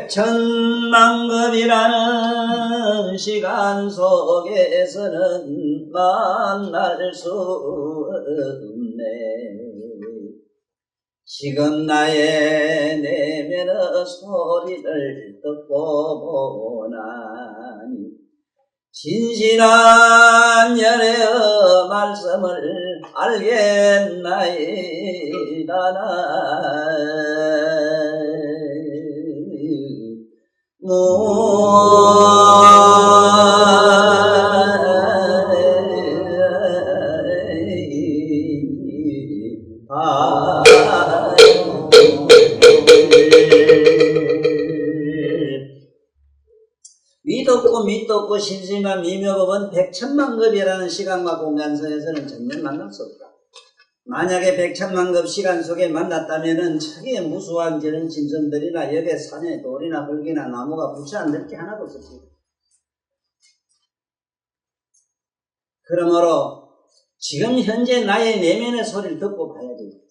백천만급이라는 시간 속에서는 만날 수 없네. 지금 나의 내면의 소리를 듣고 보나니 진실한 연애의 말씀을 알겠나이다. 미덥고 밑덥고 신심한 미묘법은 백천만급이라는 시간과 공간선에서는 전혀 만날 수 없다. 만약에 백천만급 시간 속에 만났다면은 자기의 무수한 저런 짐승들이나 여기에 산에 돌이나 흙이나 나무가 붙지 않을 게 하나도 없었지. 그러므로 지금 현재 나의 내면의 소리를 듣고 봐야지.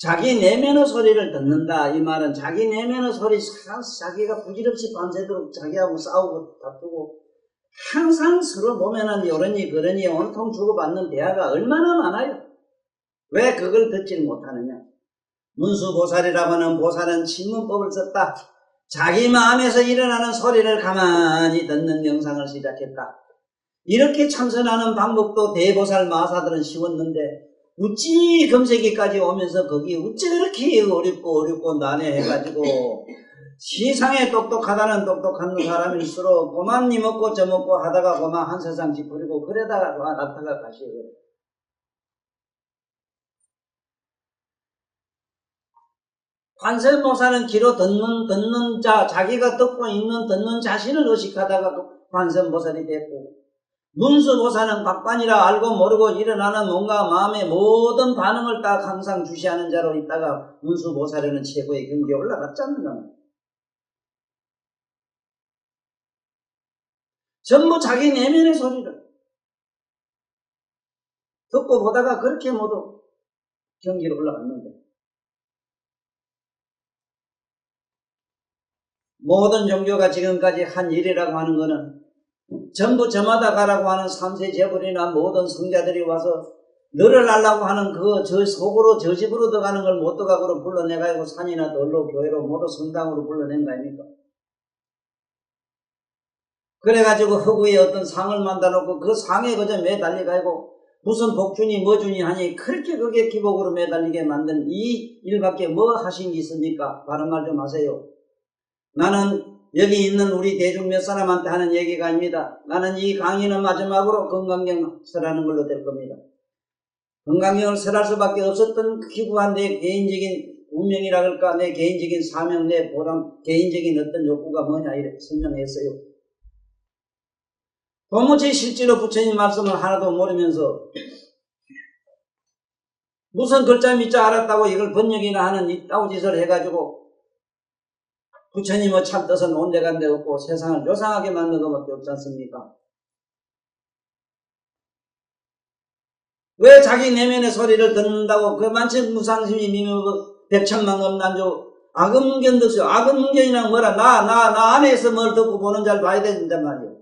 자기 내면의 소리를 듣는다. 이 말은 자기 내면의 소리, 자기가 부질없이 밤새도록 자기하고 싸우고 다투고 항상 서로 보면은 요러니 그러니 온통 주고받는 대화가 얼마나 많아요. 왜 그걸 듣지를 못하느냐. 문수보살이라고 하는 보살은 친문법을 썼다. 자기 마음에서 일어나는 소리를 가만히 듣는 명상을 시작했다. 이렇게 참선하는 방법도 대보살 마사들은 쉬웠는데 어찌 금세기까지 오면서 거기 어찌 그렇게 어렵고 난해해가지고 세상에 똑똑하다는 똑똑한 사람일수록 고만 니 먹고 저 먹고 하다가 고만 한 세상 짚으리고 그러다가 나타가 가시고. 관세음보살은 기로 듣는 자, 자기가 듣고 있는 듣는 자신을 의식하다가 관세음보살이 됐고, 문수보살은 각관이라 알고 모르고 일어나는 뭔가 마음의 모든 반응을 딱 항상 주시하는 자로 있다가 문수보살은 최고의 경지에 올라갔지 않는가. 전부 자기 내면의 소리를 듣고 보다가 그렇게 모두 경지로 올라갔는데, 모든 종교가 지금까지 한 일이라고 하는 것은 전부 저마다 가라고 하는 삼세 재벌이나 모든 성자들이 와서 너를 알라고 하는 저 속으로 저 집으로 들어가는 걸 못 들어가고 불러내가지고 산이나 덜로 교회로 모두 성당으로 불러낸 거 아닙니까? 그래가지고 허구에 어떤 상을 만들어놓고 그 상에 그저 매달려가지고 무슨 복주니 뭐주니 하니 그렇게 그게 기복으로 매달리게 만든 이 일밖에 뭐 하신 게 있습니까? 바른 말 좀 하세요. 나는 여기 있는 우리 대중 몇 사람한테 하는 얘기가 아닙니다. 나는 이 강의는 마지막으로 건강경 설하는 걸로 될 겁니다. 건강경을 설할 수밖에 없었던 기구한 내 개인적인 운명이라 할까, 내 개인적인 사명, 내 보람, 개인적인 어떤 욕구가 뭐냐 이렇게 설명했어요. 도무지 실제로 부처님 말씀을 하나도 모르면서 무슨 글자 밑자 알았다고 이걸 번역이나 하는 이 따우짓을 해가지고 부처님의 참뜻은 온데간데 없고 세상을 요상하게 만든 것밖에 없지 않습니까? 왜 자기 내면의 소리를 듣는다고 그 만천 무상심이 미묘 백천만급 난조 악음견 듣어요. 악음견이란 뭐라 나 안에서 뭘 듣고 보는 자를 봐야 된단 말이에요.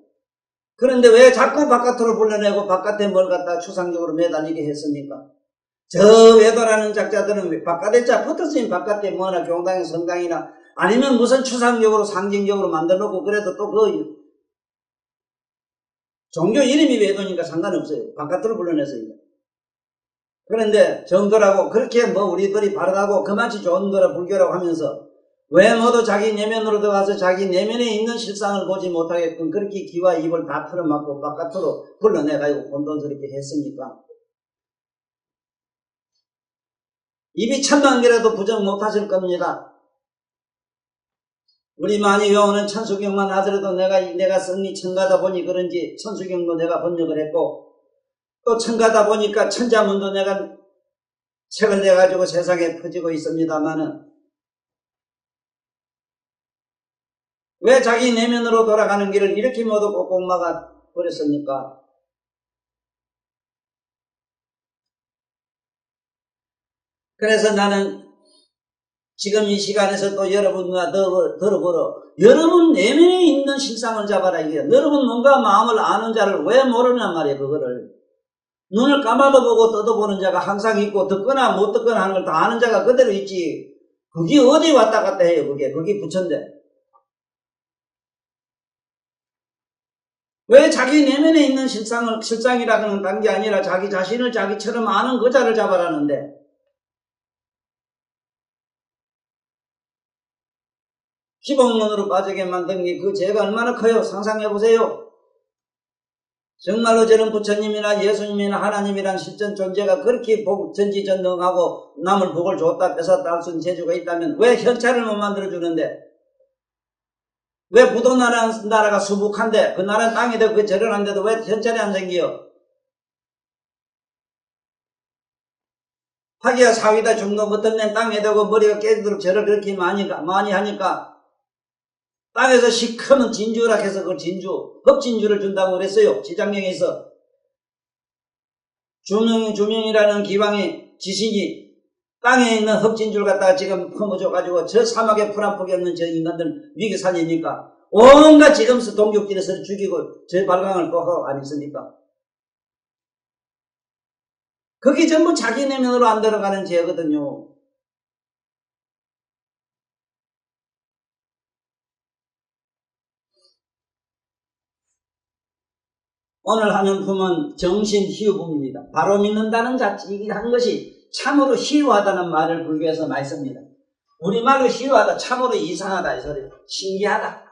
그런데 왜 자꾸 바깥으로 불러내고 바깥에 뭘 갖다 추상적으로 매달리게 했습니까? 저 외도라는 작자들은 바깥에 자 붙었으니 바깥에 뭐나 교당이나 성당이나 아니면 무슨 추상적으로 상징적으로 만들어놓고 그래도 또 그 종교 이름이 외도니까 상관없어요. 바깥으로 불러내서요. 그런데 정도라고 그렇게 뭐 우리들이 바르다고 그만치 좋은 거라 불교라고 하면서 왜 모두 자기 내면으로 들어가서 자기 내면에 있는 실상을 보지 못하게끔 그렇게 귀와 입을 다 틀어막고 바깥으로 불러내가지고 혼돈스럽게 했습니까? 입이 천만 개라도 부정 못하실 겁니다. 우리 많이 외우는 천수경만 하더라도 내가 성리 천가다 보니 그런지 천수경도 내가 번역을 했고 또 천가다 보니까 천자문도 내가 책을 내가지고 세상에 퍼지고 있습니다만은 왜 자기 내면으로 돌아가는 길을 이렇게 모두 꼭꼭 막아 버렸습니까? 그래서 나는 지금 이 시간에서 또 여러분과 들어보러 여러분 내면에 있는 실상을 잡아라 이게. 여러분 뭔가 마음을 아는 자를 왜 모르냔 말이에요. 그거를 눈을 감아도 보고 떠도 보는 자가 항상 있고 듣거나 못 듣거나 하는 걸 다 아는 자가 그대로 있지. 그게 어디 왔다 갔다 해요. 그게 부처인데. 왜 자기 내면에 있는 실상이라는 단계 아니라 자기 자신을 자기처럼 아는 그 자를 잡아라는데, 기복론으로 빠지게 만든 게 그 죄가 얼마나 커요? 상상해보세요. 정말로 저는 부처님이나 예수님이나 하나님이란 실전 존재가 그렇게 전지전능하고 남을 복을 줬다 뺏었다 할 수 있는 재주가 있다면 왜 현찰을 못 만들어주는데, 왜 부도나라는 나라가 수북한데 그 나라 땅에도 그 저렴한데도 왜 현찰이 안 생겨요? 하기야 사위다 중도 붙은 낸 땅에 대고 머리가 깨지도록 절을 그렇게 많이 하니까 땅에서 시커먼 진주라 해서 그 진주, 흑진주를 준다고 그랬어요. 지장령에서. 주명이라는 기왕의 지신이 땅에 있는 흑진주를 갖다가 지금 퍼무줘가지고 저 사막에 풀 한 폭이 없는 저 인간들 위기 살리니까 온갖 지금서 동족들에서 죽이고 저 발광을 또 하고 안 했습니까? 그게 전부 자기 내면으로 안 들어가는 죄거든요. 오늘 하는 품은 정신희우품입니다. 바로 믿는다는 한 것이 참으로 희우하다는 말을 불교에서 많이 씁니다. 우리말로 희우하다, 참으로 이상하다 이 소리예요. 신기하다.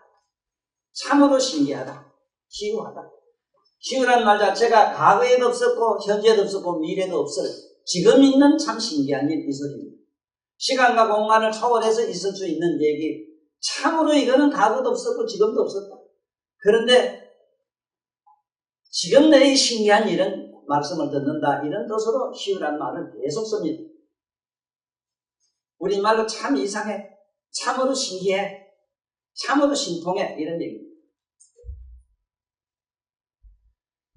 참으로 신기하다. 희우하다. 희우란 말 자체가 과거에도 없었고 현재도 없었고 미래도 없어요. 지금 있는 참 신기한 일 이 소리입니다. 시간과 공간을 초월해서 있을 수 있는 얘기. 참으로 이거는 과거도 없었고 지금도 없었다. 그런데 지금 내의 신기한 일은 말씀을 듣는다. 이런 뜻으로 희우란 말을 계속 씁니다. 우리말로 참 이상해. 참으로 신기해. 참으로 신통해. 이런 얘기입니다.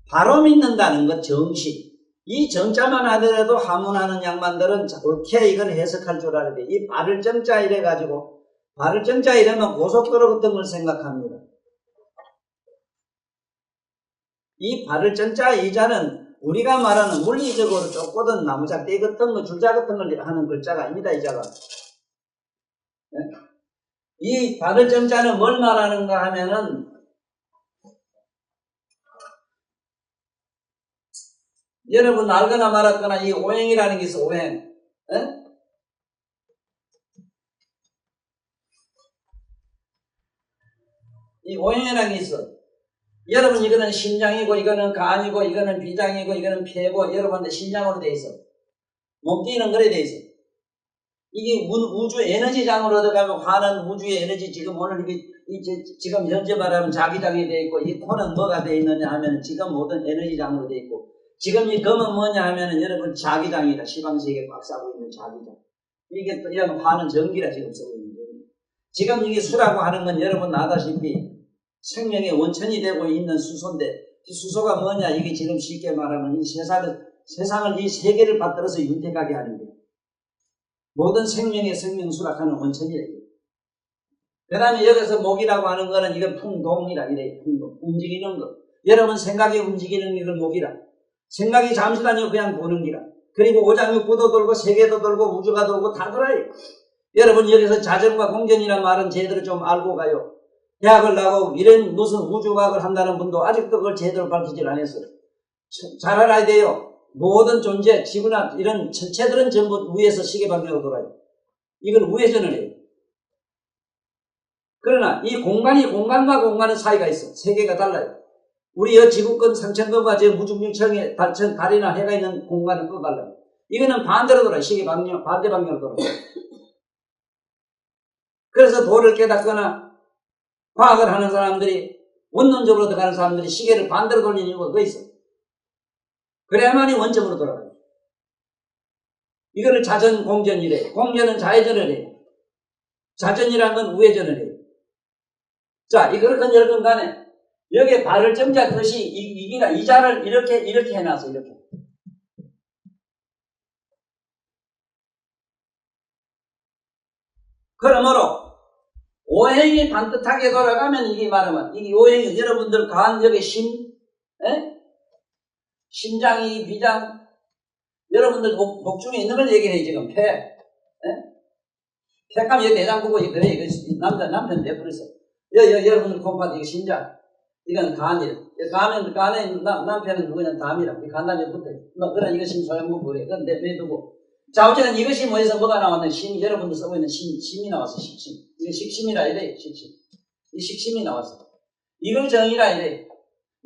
바로 믿는다는 것 정신. 이 정자만 하더라도 하문하는 양반들은 옳게 이걸 해석할 줄 알아야 돼. 이 발을 정자 이래가지고 발을 정자 이러면 고속도로 같은 걸 생각합니다. 이 발을 정자 이자는 우리가 말하는 물리적으로 쫓고든 나무작대 같은 거 줄자 같은 걸 하는 글자가 아닙니다. 이 자가. 네? 이 발을 정자는 뭘 말하는가 하면은 여러분 알거나 말았거나 이 오행이라는 게 있어. 오행. 네? 이 오행이라는 게 있어. 여러분 이거는 심장이고 이거는 간이고 이거는 비장이고 이거는 폐고 여러분한테 심장으로 돼 있어. 몸띠는 그래 돼 있어. 이게 우주 에너지장으로 들어가면 화는 우주의 에너지 지금 오늘 지금 현재 말하면 자기장이 돼 있고 이 토는 뭐가 돼 있느냐 하면 지금 모든 에너지장으로 돼 있고 지금 이 금은 뭐냐 하면은 여러분 자기장이다. 시방세계 꽉 싸고 있는 자기장. 이게 또 이런 화는 전기라 지금 쓰고 있는 거예요. 지금 이게 수라고 하는 건 여러분 아다시피 생명의 원천이 되고 있는 수소인데 이 수소가 뭐냐 이게 지금 쉽게 말하면 이 세상을 이 세계를 받들어서 윤택하게 하는 거예요. 모든 생명의 생명수락하는 원천이래요. 그 다음에 여기서 목이라고 하는 거는 이건 풍동이라 이래요. 풍동. 움직이는 거. 여러분 생각이 움직이는 이걸 목이라. 생각이 잠시라니요 그냥 보는 기라. 그리고 오장육부도 돌고 세계도 돌고 우주가 돌고 다 돌아요. 여러분 여기서 자전과 공전이라는 말은 제대로 좀 알고 가요. 대학을 나고 이런 무슨 우주과학을 한다는 분도 아직도 그걸 제대로 밝히질 않았어요. 잘 알아야 돼요. 모든 존재, 지구나 이런 천체들은 전부 위에서 시계방향으로 돌아요. 이걸 우회전을 해요. 그러나 이 공간이 공간과 공간의 사이가 있어. 세계가 달라요. 우리 지구권 상천권과 저 무중력청에 달이나 해가 있는 공간은 또 달라요. 이거는 반대로 돌아요. 시계방향, 반대 방향으로 돌아요. 그래서 도를 깨닫거나 과학을 하는 사람들이 원론적으로 들어가는 사람들이 시계를 반대로 돌리는 이유가 그거 있어. 그래야만이 원점으로 돌아가요. 이거를 자전 공전이래. 공전은 좌회전을 해요. 자전이라는 건 우회전을 해요. 자, 이거를 건여건 간에 여기에 발을 점자 뜻이 이 자를 이렇게 해놨어. 이렇게. 그러므로 오행이 반듯하게 돌아가면 이게 말하면 이게 오행이 여러분들 간역의 심장이 비장 여러분들 목 중에 있는 걸 얘기해 지금 폐감 여기 내장부고 그래 이거 남편 내버렸어. 여러분들 콩팥 이거 심장 이건 간이래. 간에 남편은 누구냐 담이라. 이 간담에 붙어. 그러나 이것이 소양문 그래. 그건 내두고. 자 어쨌든 이것이 뭐에서 뭐가 나왔는 여러분들 쓰고 있는 심이 나왔어. 식심. 이거 식심이라 이래. 식심. 이 식심이 나왔어. 이걸 정의라 이래.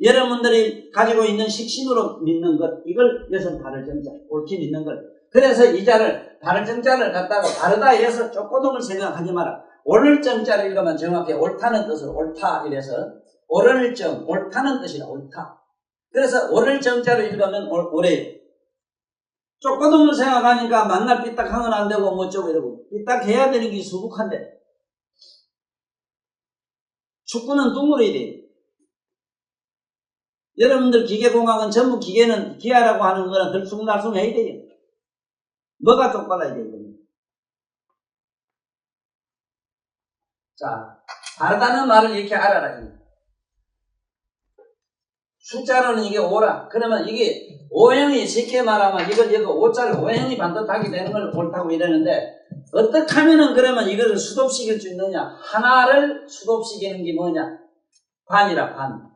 여러분들이 가지고 있는 식심으로 믿는 것, 이걸 여기서 다를 정자, 옳게 믿는 것. 그래서 이 자를, 다를 정자를 갖다가 다르다 이래서 쪼꼬동을 생각하지 마라. 옳을 정자를 읽으면 정확히 옳다는 뜻으로 옳다 이래서 옳을 정, 옳다는 뜻이라 옳다. 그래서 옳을 정자로 읽으면 옳아요. 쪼꼬동을 생각하니까 만날 삐딱하면 안 되고 뭐쩌고 이러고 삐딱해야 되는 게 수북한데 축구는 둥그려야 돼. 여러분들 기계공학은 전부 기계는 기아라고 하는 거는 들쑥날쑥 해야 돼요. 뭐가 똑바라야 돼요. 자, 다르다는 말을 이렇게 알아라. 숫자로는 이게 오라. 그러면 이게 오행이 쉽게 말하면 이걸 여기 오자를 오행이 반듯하게 되는 걸 옳다고 이러는데 어떻게 하면은 그러면 이거를 수dob시킬 수 있느냐? 하나를 수dob시키는 게 뭐냐? 반이라 반.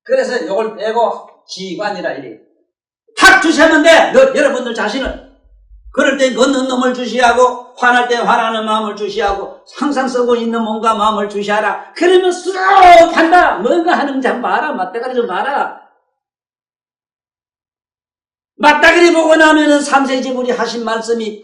그래서 이걸 빼고 지관이라 이래. 탁 주시면 돼. 여러분들 자신을. 그럴 때 걷는 놈을 주시하고 화날 때 화나는 마음을 주시하고 항상 쓰고 있는 몸과 마음을 주시하라. 그러면 쑥 한다. 뭔가 하는지 한번 봐라. 맞다가리 좀 봐라. 맞다가리 보고 나면은 삼세지불이 하신 말씀이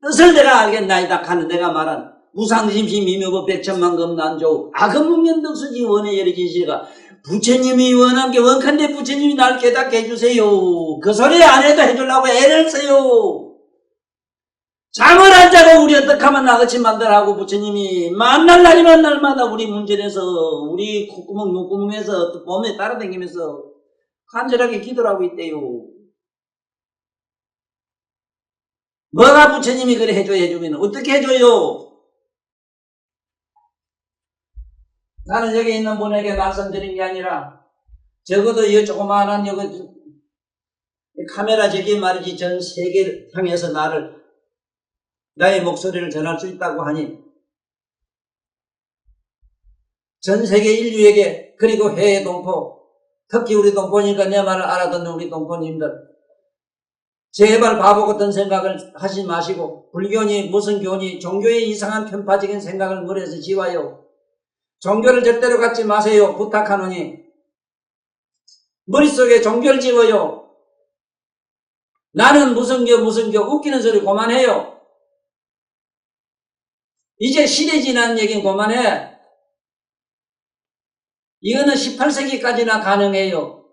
뜻을 내가 알겠나이다 하는 내가 말한 무상심시 미묘법 백천만금 난조 악음문면덕수지 원해 열리진실가 부처님이 원한 게 원한데 부처님이 날 깨닫게 해주세요. 그 소리 안 해도 해주려고 애를 써요. 잠을 안 자고 우리 어떻게 하면 나같이 만들라고 부처님이 만날 날이면 날마다 우리 문전에서 우리 콧구멍 눈구멍에서 몸에 따라다니면서 간절하게 기도를 하고 있대요. 뭐가 부처님이 그래 해주면 어떻게 해줘요? 나는 여기 있는 분에게 말씀드린 게 아니라 적어도 이 조그마한 여기 카메라 저기 말이지 전 세계를 향해서 나의 목소리를 전할 수 있다고 하니 전 세계 인류에게 그리고 해외 동포 특히 우리 동포니까 내 말을 알아듣는 우리 동포님들 제발 바보 같은 생각을 하지 마시고 불교니 무슨 교니 종교의 이상한 편파적인 생각을 머리에서 지워요. 종교를 절대로 갖지 마세요. 부탁하노니 머릿속에 종교를 지워요. 나는 무슨 교 웃기는 소리 그만해요. 이제 시대 지난 얘기는 그만해. 이거는 18세기까지나 가능해요.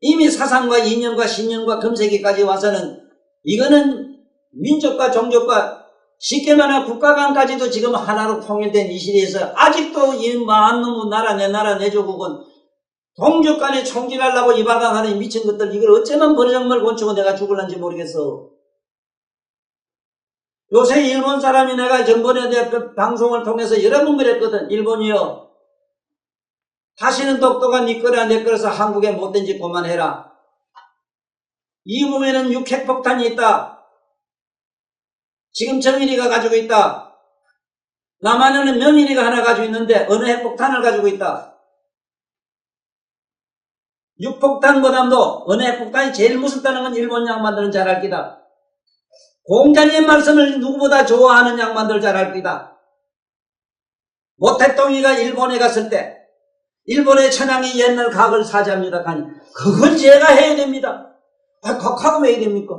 이미 사상과 이념과 신념과 금세기까지 와서는 이거는 민족과 종족과 쉽게 말하면 국가 간까지도 지금 하나로 통일된 이 시대에서 아직도 이 마한 놈의 나라 내 나라 내 조국은 동족 간에 총질하려고 이바강하는 미친 것들 이걸 어쩌면 버르장말 곤충은 내가 죽을란지 모르겠어. 요새 일본 사람이 내가 전번에 방송을 통해서 여러 번 그랬거든. 일본이요. 다시는 똑똑한 니 거라 내 거라서 한국에 못된 짓 그만해라. 이 몸에는 육핵폭탄이 있다. 지금 정일이가 가지고 있다. 남한에는 명일이가 하나 가지고 있는데 어느 핵폭탄을 가지고 있다. 육폭탄보다도 어느 핵폭탄이 제일 무섭다는 건 일본 양반들은 잘 알 기다. 공자님 말씀을 누구보다 좋아하는 양반들 잘 알 기다. 모택동이가 일본에 갔을 때 일본의 천황이 옛날 각을 사자입니다. 그걸 제가 해야 됩니다. 각하고 왜 해야 됩니까?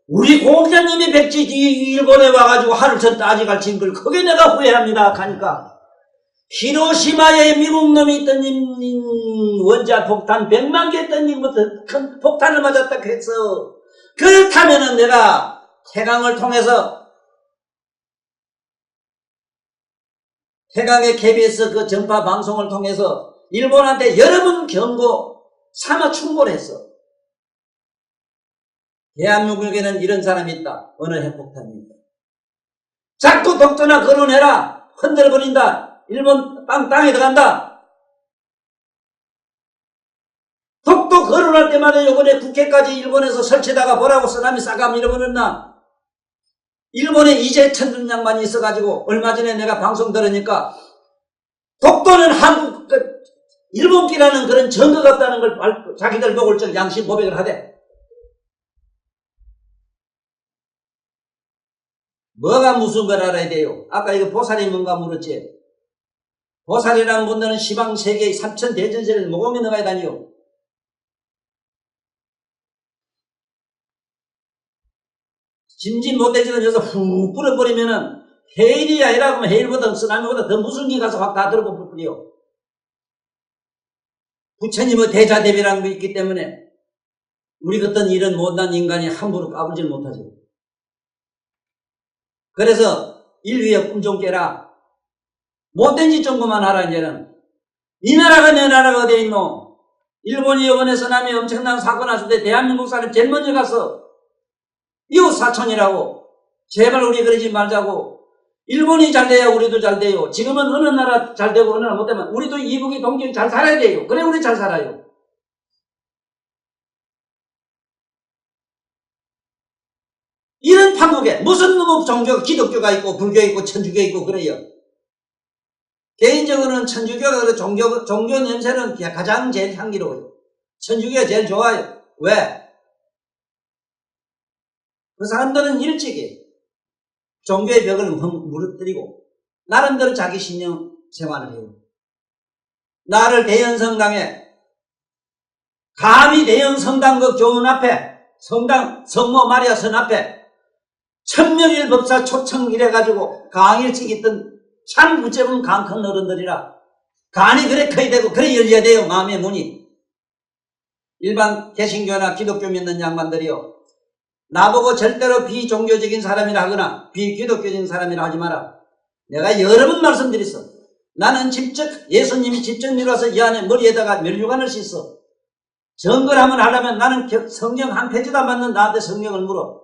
우리 공자님이 백지 일본에 와가지고 하늘 전 따지갈 징글 그게 내가 후회합니다. 가니까 히로시마에 미국 놈이 있던 원자 폭탄 100만 개 던진 큰 폭탄을 맞았다 했어. 그렇다면은 내가 태강을 통해서 태강의 KBS 그 전파 방송을 통해서 일본한테 여러 번 경고 삼아 충고를 했어. 대한민국에는 이런 사람이 있다. 어느 핵폭탄입니다. 자꾸 독도나 거론해라. 흔들어버린다. 일본 땅에 들어간다. 독도 거론할 때마다 요번에 국회까지 일본에서 설치다가 보라고 쓰나미 싸가 밀어버렸나. 일본에 이재천 양반이 있어가지고 얼마 전에 내가 방송 들으니까 독도는 한국 일본끼라는 그런 증거가 없다는 걸 자기들 보고 양심 고백을 하대. 뭐가 무슨 걸 알아야 돼요? 아까 이거 보살이 뭔가 물었지. 보살이라는 분들은 시방 세계의 삼천 대전세를 모범에 넣어야 다니요. 짐짓 못해지는 여기서 훅 뿌려버리면은 해일이 아니라 하면 해일보다 쓰나미보다 더 무슨 게 가서 확 다 들어볼 뿐이요. 부처님의 대자대비라는 게 있기 때문에 우리 같은 이런 못난 인간이 함부로 까불질 못하죠. 그래서 인류의 꿈 좀 깨라. 못된 짓 좀 그만하라. 이제는 이 나라가 내 나라가 어디 있노? 일본이 이번에 쓰나미 엄청난 사고 났을 때 대한민국 사람 제일 먼저 가서 이웃 사촌이라고 제발 우리 그러지 말자고. 일본이 잘 돼야 우리도 잘 돼요. 지금은 어느 나라 잘 되고 어느 나라 못 되면 우리도 이북이 동경이 잘 살아야 돼요. 그래 우리 잘 살아요. 이런 판국에 무슨 놈의 종교가 기독교가 있고 불교가 있고 천주교가 있고 그래요. 개인적으로는 천주교가 종교 냄새는 가장 제일 향기로워요. 천주교가 제일 좋아요. 왜? 그 사람들은 일찍이 종교의 벽을 무너뜨리고 나름대로 자기 신령 생활을 해요. 나를 대연성당에 감히 대연성당 그 교문 앞에 성당 성모 마리아 선 앞에 천명일 법사 초청 이래가지고 강일찍 있던 참 무죄분 강 큰 어른들이라 간이 그래 커야 되고 그래 열려야 돼요. 마음의 문이. 일반 개신교나 기독교 믿는 양반들이요. 나보고 절대로 비종교적인 사람이라 하거나 비기독교적인 사람이라 하지 마라. 내가 여러 번 말씀드렸어. 나는 예수님이 직접 밀어서 이 안에 머리에다가 멸류관을 씻어. 정걸 한번 하려면 나는 성경 한 페이지도 안 받는 나한테 성경을 물어.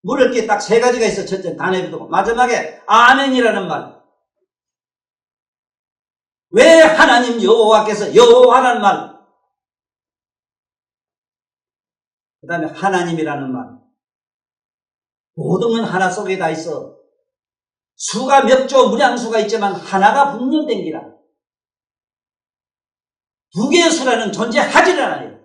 물을 게 딱 세 가지가 있어. 첫째 단해비두고 마지막에 아멘이라는 말. 왜 하나님 여호와께서 여호와라는 말. 그 다음에 하나님이라는 말. 모든 건 하나 속에 다 있어. 수가 몇 조 무량수가 있지만 하나가 분열된기라. 두 개의 수라는 존재하지를 않아요.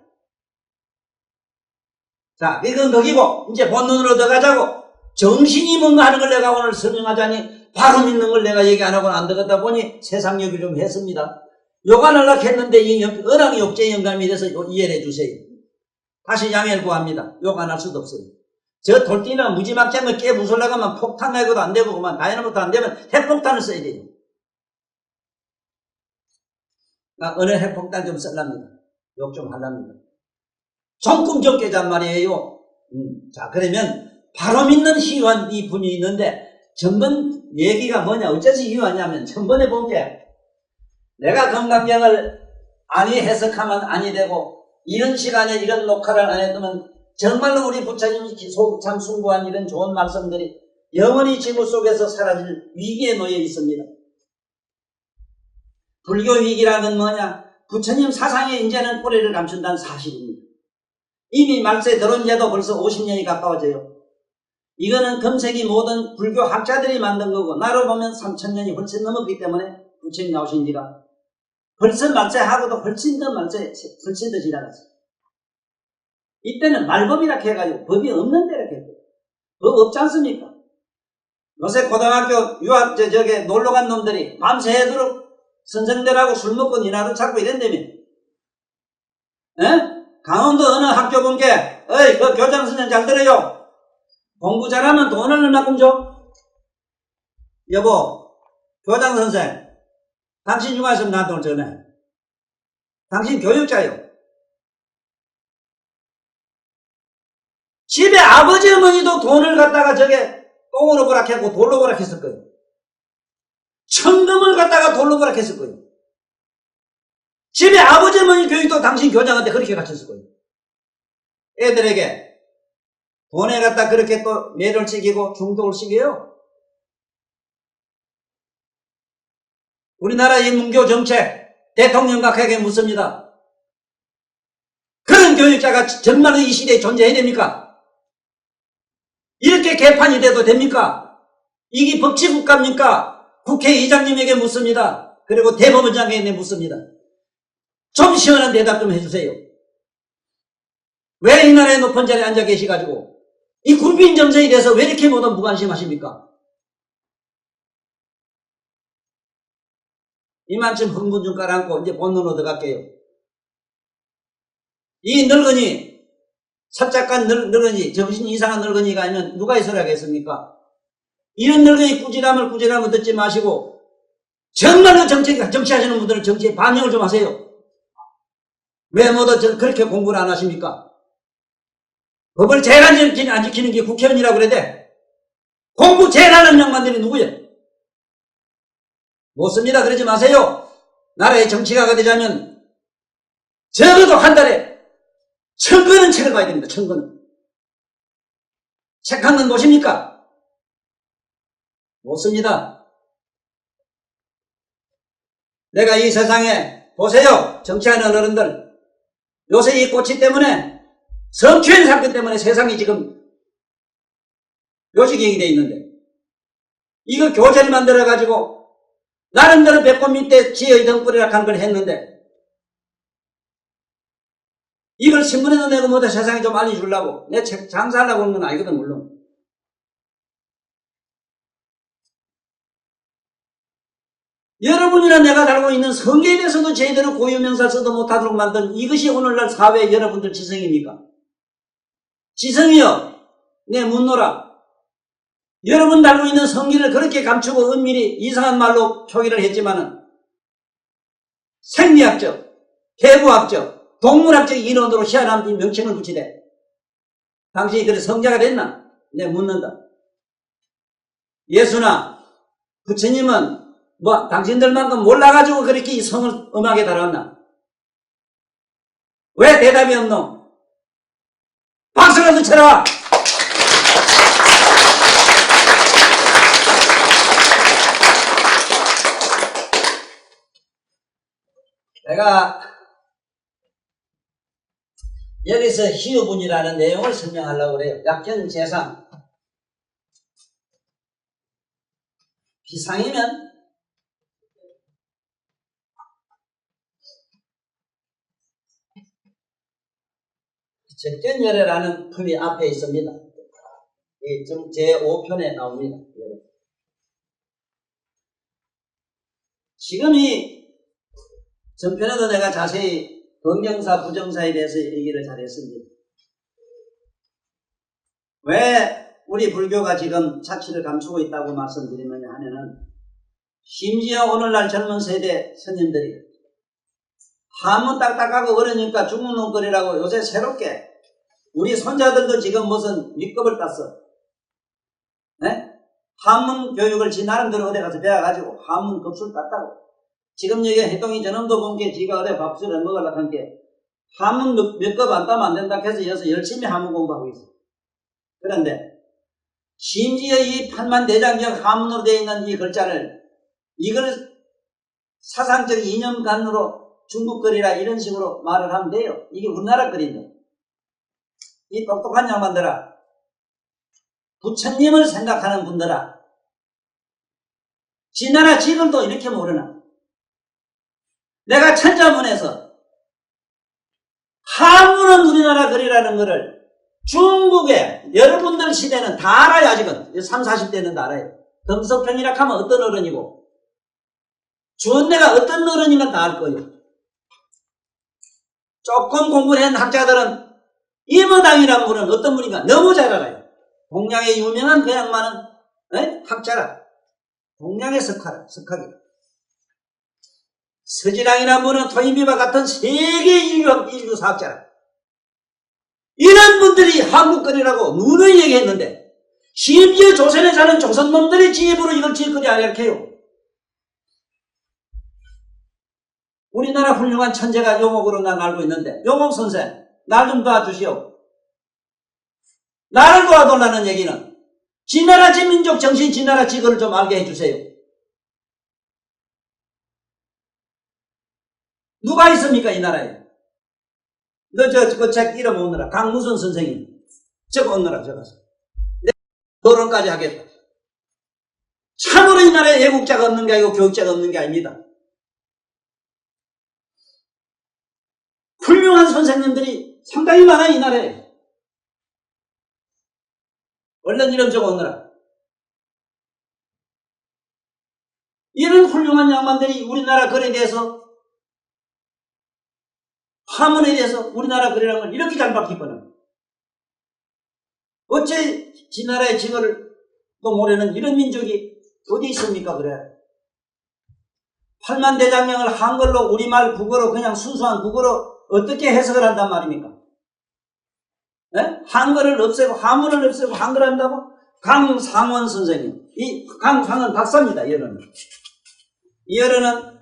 자, 이건 거기고 이제 본론으로 들어가자고. 정신이 뭔가 하는 걸 내가 오늘 설명하자니 바로 믿는 걸 내가 얘기 안 하고는 안 되겠다 보니 세상 얘기 좀 했습니다. 요간하려고 했는데 이 은왕 욕제 영감이 돼서 이해를 해주세요. 다시 양해를 구합니다. 욕 안 할 수도 없어요. 저 돌띠나 무지막지하면 깨 부술려가면 폭탄 말고도 안 되고 그만 다이너부터 안 되면 핵폭탄을 써야 돼요. 어느 핵폭탄 좀 쓸랍니다. 욕 좀 하랍니다. 정꿈 좀 깨잔 말이에요. 자, 그러면 바로 믿는 희유한 이 분이 있는데 전번 얘기가 뭐냐 어째서 희유하냐면 전번에 본 게 내가 건강경을 아니 해석하면 아니 되고 이런 시간에 이런 녹화를 안 했으면 정말로 우리 부처님이 참 숭고한 이런 좋은 말씀들이 영원히 지구 속에서 사라질 위기에 놓여 있습니다. 불교 위기라는 건 뭐냐? 부처님 사상에 이제는 뿌리를 감춘다는 사실입니다. 이미 말세 들어온 지도 벌써 50년이 가까워져요. 이거는 금세기 모든 불교 학자들이 만든 거고 나로 보면 3000년이 훨씬 넘었기 때문에 부처님 나오신 지가 벌써 말세하고도 훨씬 더 지나갔어요. 이때는 말법이라 해가지고 법이 없는 데라 했고 법 없지 않습니까? 요새 고등학교 유학 저게 놀러간 놈들이 밤새도록 선생들하고 술 먹고 니나도 찾고 이런다며. 에? 강원도 어느 학교 본 게 어이 그 교장 선생님 잘 들어요. 공부 잘하면 돈을 얼마큼 줘? 여보 교장 선생 당신 휴가 있으면 나한테 오늘 전해. 당신 교육자요. 집에 아버지 어머니도 돈을 갖다가 저게 똥으로 보락했고 돌로 보락했을 거예요. 천금을 갖다가 돌로 보락했을 거예요. 집에 아버지 어머니 교육도 당신 교장한테 그렇게 가르쳤을 거예요. 애들에게 돈에 갖다 그렇게 또 매를 시키고 중독을 시켜요. 우리나라 이 문교 정책 대통령 각하에게 묻습니다. 그런 교육자가 정말로 이 시대에 존재해야 됩니까? 이렇게 개판이 돼도 됩니까? 이게 법치국가입니까? 국회의장님에게 묻습니다. 그리고 대법원장에게 묻습니다. 좀 시원한 대답 좀 해주세요. 왜 이 나라의 높은 자리에 앉아 계시가지고 이 국민 정서에 대해서 왜 이렇게 모두 무관심하십니까? 이만큼 흥분 좀 깔아앉고 이제 본론으로 들어갈게요. 이 늙은이, 살짝간 늙은이, 정신 이상한 늙은이가 아니면 누가 있어야 하겠습니까? 이런 늙은이 꾸지람을 듣지 마시고 정말로 정치하시는 분들은 정치에 반영을 좀 하세요. 왜 모두 그렇게 공부를 안 하십니까? 법을 제일 안 지키는 게 국회의원이라고 그래야 돼. 공부 제일 하는 양반들이 누구예요? 못습니다. 그러지 마세요. 나라의 정치가가 되자면 적어도 한 달에 1000권은 책을 봐야 됩니다. 1000권은. 책 한 권 보십니까? 못습니다. 내가 이 세상에 보세요. 정치하는 어른들. 요새 이 꼬치 때문에 성추행 사건 때문에 세상이 지금 요지경이 되어 있는데 이거 교재를 만들어가지고 나름대로 배꼽 밑에 지혜의 등불이라 하는 걸 했는데 이걸 신문에도 내고 뭐다 세상에 좀 알려주려고 내 책 장사하려고 하는 건 아니거든 물론. 여러분이나 내가 달고 있는 성경에 대해서도 제대로 고유명사 써도 못하도록 만든 이것이 오늘날 사회의 여러분들 지성입니까? 지성이여 내 묻노라. 여러분 달고 있는 성기를 그렇게 감추고 은밀히 이상한 말로 표기를 했지만은 생리학적, 해부학적, 동물학적 이론으로 희한한 명칭을 붙이되 당신이 그래 성자가 됐나? 내 묻는다. 예수나 부처님은 뭐 당신들만큼 몰라가지고 그렇게 이 성을 음악에 달았나? 왜 대답이 없노? 박수라도 쳐라! 내가 여기서 희유분이라는 내용을 설명하려고 그래요. 약견 재상. 비상이면 적견열애라는 품이 앞에 있습니다. 제5편에 나옵니다. 지금 이 전편에도 내가 자세히 긍정사, 부정사에 대해서 얘기를 잘했습니다. 왜 우리 불교가 지금 자취를 감추고 있다고 말씀드리느냐 하면은 심지어 오늘날 젊은 세대 스님들이 한문 딱딱하고 어려니까 중국 놈거리라고 요새 새롭게 우리 손자들도 지금 무슨 밑급을 땄어. 네? 한문 교육을 지 나름대로 어디 가서 배워가지고 한문 급수를 땄다고. 지금 여기 해동이 저놈도 본 게 지가 어디 밥술을 먹으려고 한 게 한문 몇 급 안 따면 안 된다 해서 여기서 열심히 한문 공부하고 있어. 그런데 심지어 이 판만대장경 한문으로 되어 있는 이 글자를 이걸 사상적 이념관으로 중국 글이라 이런 식으로 말을 하면 돼요. 이게 우리나라 글인데 이 똑똑한 양반들아, 부처님을 생각하는 분들아, 지 나라 지금도 이렇게 모르나? 내가 천자문에서 한문은 우리나라 글이라는 거를 중국에 여러분들 시대는 다 알아요. 아직은 30, 40대는 다 알아요. 덤석평이라 하면 어떤 어른이고 주원내가 어떤 어른인가 다 알 거예요. 조금 공부를 한 학자들은 이모당이라는 분은 어떤 분인가 너무 잘 알아요. 동양의 유명한 그 양반은 학자라. 동양의 석학이. 서지랑이라는 분은 토인비와 같은 세계 인류 사학자라. 이런 분들이 한국글이라고 누누이 얘기했는데 심지어 조선에 사는 조선놈들이 지혜부로 이걸 지혜거리 알려해요. 우리나라 훌륭한 천재가 용옥으로 난 알고 있는데 용옥 선생 날 좀 도와주시오. 나를 도와달라는 얘기는 지나라 지민족 정신 지나라 지거를 좀 알게 해주세요. 누가 있습니까 이 나라에? 너 그 책 이름 오느라 강무선 선생님 저거 오느라 적어서 내가 토론까지 하겠다. 참으로 이 나라에 애국자가 없는 게 아니고 교육자가 없는 게 아닙니다. 훌륭한 선생님들이 상당히 많아 이 나라에. 얼른 이름 적어 오느라. 이런 훌륭한 양반들이 우리나라 글에 대해서 화문에 대해서 우리나라 글이라는 걸 이렇게 잘 바뀌거든. 어째 지 나라의 지거를 또 모르는 이런 민족이 어디 있습니까? 그래. 8만 대장경을 한글로 우리말 국어로 그냥 순수한 국어로 어떻게 해석을 한단 말입니까? 네? 한글을 없애고 화문을 없애고 한글 한다고? 강상원 선생님. 이 강상원 박사입니다. 이 여러는. 이 여러는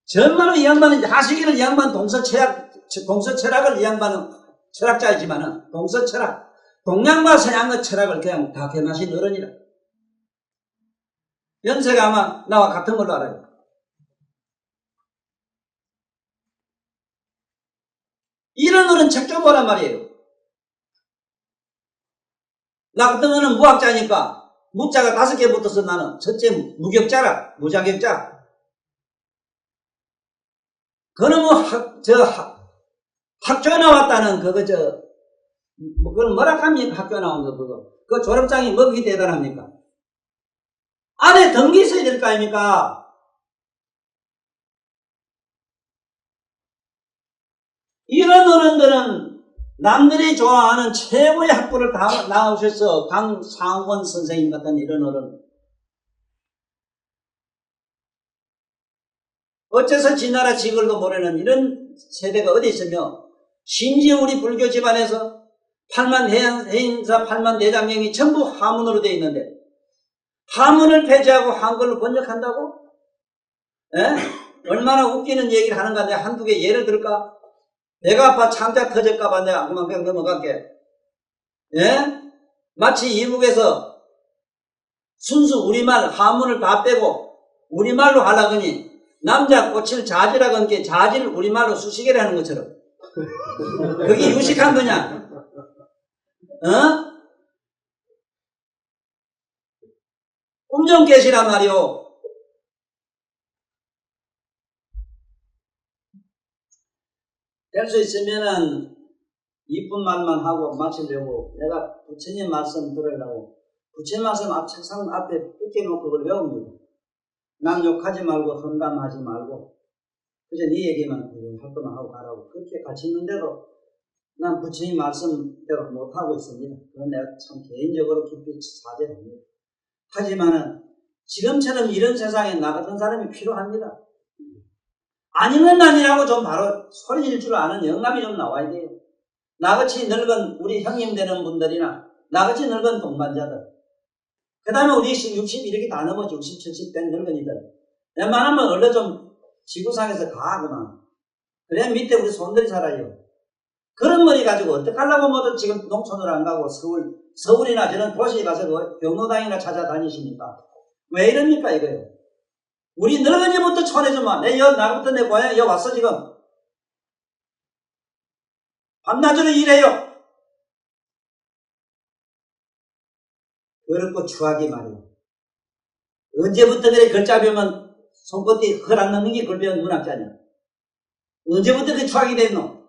정말로 이 양반은 하시기를 이 양반 동서철학을 이 양반은 철학자이지만은 동서철학, 동양과 서양의 철학을 그냥 다 겸하신 어른이라. 연세가 아마 나와 같은 걸로 알아요. 이런 어른 책 좀 보란 말이에요. 나 같은 거는 무학자니까 무자가 5개 붙어서 나는 첫째 무격자라, 무자격자. 그는 학교에 나왔다는 그걸 뭐라 합니까? 학교에 나온 거 그거. 그 졸업장이 뭐 그게 대단합니까? 안에 등기 있어야 될 거 아닙니까? 이런 어른들은 남들이 좋아하는 최고의 학부를 다 나오셔서 강상원 선생님 같은 이런 어른. 어째서 지나라 지글도 모르는 이런 세대가 어디 있으며, 심지어 우리 불교 집안에서 8만 해인사 8만 대장경이 전부 하문으로 되어 있는데 하문을 폐지하고 한글로 번역한다고? 에? 얼마나 웃기는 얘기를 하는가. 내가 한두 개 예를 들을까? 배가 아파 창자 터질까봐 내가 그만 넘어갈게. 예? 마치 이북에서 순수 우리말 하문을 다 빼고 우리말로 하려거니 남자 꽃을 자지라 건게 자지를 우리말로 수시개를 하는 것처럼. 그게 유식한 거냐? um정깨시란 말이오. 될 수 있으면은 이쁜 말만 하고 마치려고 내가 부처님 말씀 들으려고 부처님 말씀 책상 앞에 뺏겨놓고 그걸 외웁니다. 남 욕하지 말고 험담하지 말고 그저 네 얘기만 할 것만 하고 가라고 그렇게 같이 있는데도 난 부처님 말씀대로 못하고 있습니다. 그건 내가 참 개인적으로 깊이 사죄합니다. 하지만은 지금처럼 이런 세상에 나 같은 사람이 필요합니다. 아니면 아니라고 좀 바로 소리질 줄 아는 영감이 좀 나와야 돼요. 나같이 늙은 우리 형님 되는 분들이나 나같이 늙은 동반자들, 그 다음에 우리 60 이렇게 다 넘어지 60, 70 된 늙은이들 웬만하면 얼른 좀 지구상에서 가구만. 그래야 밑에 우리 손들이 살아요. 그런 머리 가지고 어떡하려고 모두 지금 농촌으로 안 가고 서울이나 저런 도시에 가서 경로당이나 찾아다니십니까? 왜 이럽니까 이거요? 우리 늙은이부터 쳐내주마. 나부터 내 고향에 왔어 지금. 밤낮으로 일해요. 그렇고 추하기 말이야. 언제부터 그래 글자 배우면 손끝이 헐 안 넣는 게 글 배운 문학자냐? 언제부터 그 추하게 됐노?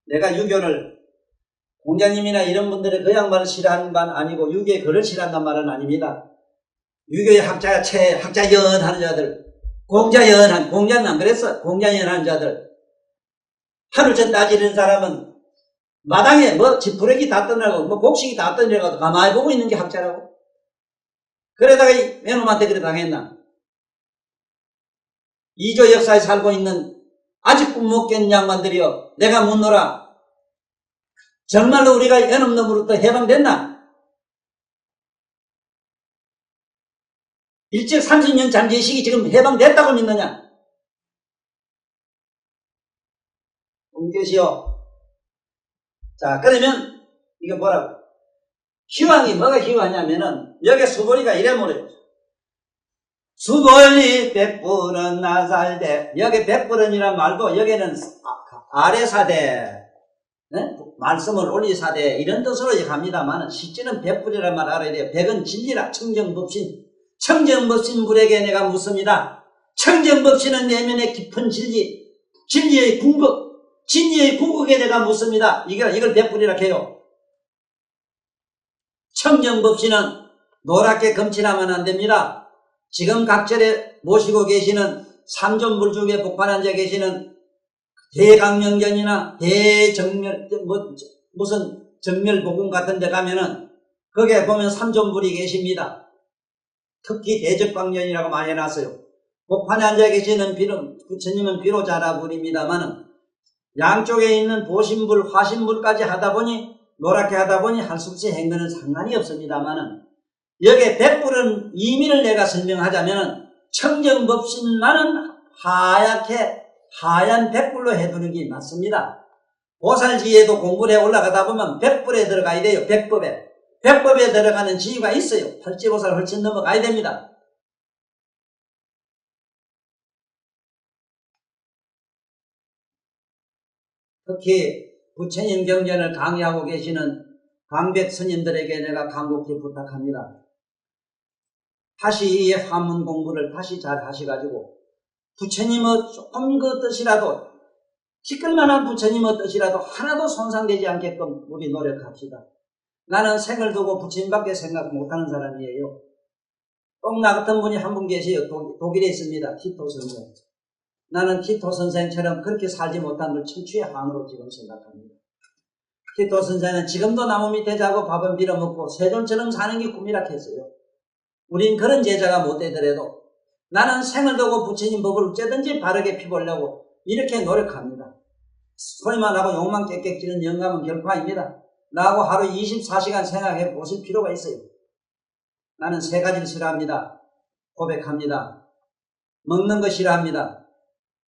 내가 유교를 공자님이나 이런 분들의 그 양반을 싫어하는 반 아니고 유교의 글을 싫어한단 말은 아닙니다. 유교의 학자 연하는 자들, 공자는 안 그랬어. 공자연하는 자들. 하루 전 따지는 사람은 마당에 지푸레기 다 떠나고 곡식이 다 떠내려가도 가만히 보고 있는 게 학자라고. 그러다가 이 외놈한테 그래 당했나. 이조 역사에 살고 있는 아직 꿈 못 깬 양반들이여, 내가 묻노라. 정말로 우리가 외놈놈으로부터 해방됐나? 일찍 30년 잔재식이 지금 해방됐다고 믿느냐? 옮겨시오. 자, 그러면 이게 뭐라고? 희왕이 뭐가 희왕이냐면은 여기 수보리가 이래 모래요. 수보리 백불은 나살대. 여기 백불은이란 말도 여기는 아래사대, 네? 말씀을 올리사대 이런 뜻으로 갑니다만 실제는 백불이란 말 알아야 돼요. 백은 진리라. 청정법신. 청정법신 불에게 내가 묻습니다. 청정법신은 내면의 깊은 진리, 진리의 궁극, 진리의 궁극에 내가 묻습니다. 이걸 백불이라 해요. 청정법신은 노랗게 검칠하면 안 됩니다. 지금 각절에 모시고 계시는 삼존불 중에 복판앉아 계시는 대강명전이나 대정멸, 무슨 정멸복음 같은 데 가면은 거기에 보면 삼존불이 계십니다. 특히 대적광년이라고 많이 해놨어요. 복판에 앉아 계시는 부처님은 비로자라불입니다만은 양쪽에 있는 보신불, 화신불까지 하다 보니 노랗게 하다 보니 할 수 없이 한 거는 상관이 없습니다만은 여기에 백불은 의미를 내가 설명하자면은 청정법신만은 하얗게 하얀 백불로 해두는 게 맞습니다. 보살지에도 공부를 해 올라가다 보면 백불에 들어가야 돼요. 백법에. 백법에 들어가는 지위가 있어요. 팔지보살 훨씬 넘어가야 됩니다. 특히 부처님 경전을 강의하고 계시는 강백 스님들에게 내가 간곡히 부탁합니다. 다시 이 화문 공부를 다시 잘 하셔가지고 부처님의 조금 그 뜻이라도 티끌만한 부처님의 뜻이라도 하나도 손상되지 않게끔 우리 노력합시다. 나는 생을 두고 부처님밖에 생각 못하는 사람이에요. 꼭 나 같은 분이 한 분 계세요. 독일에 있습니다. 티토 선생. 나는 티토 선생처럼 그렇게 살지 못한 걸 천추의 항으로 지금 생각합니다. 티토 선생은 지금도 나무 밑에 자고 밥은 빌어먹고 세존처럼 사는 게 꿈이라 했어요. 우린 그런 제자가 못 되더라도 나는 생을 두고 부처님 법을 어쩌든지 바르게 피보려고 이렇게 노력합니다. 소리만 하고 욕만 깨끗지는 영감은 결코 아닙니다. 나하고 하루 24시간 생각해 보실 필요가 있어요. 나는 세 가지를 싫어합니다. 고백합니다. 먹는 거 싫어합니다.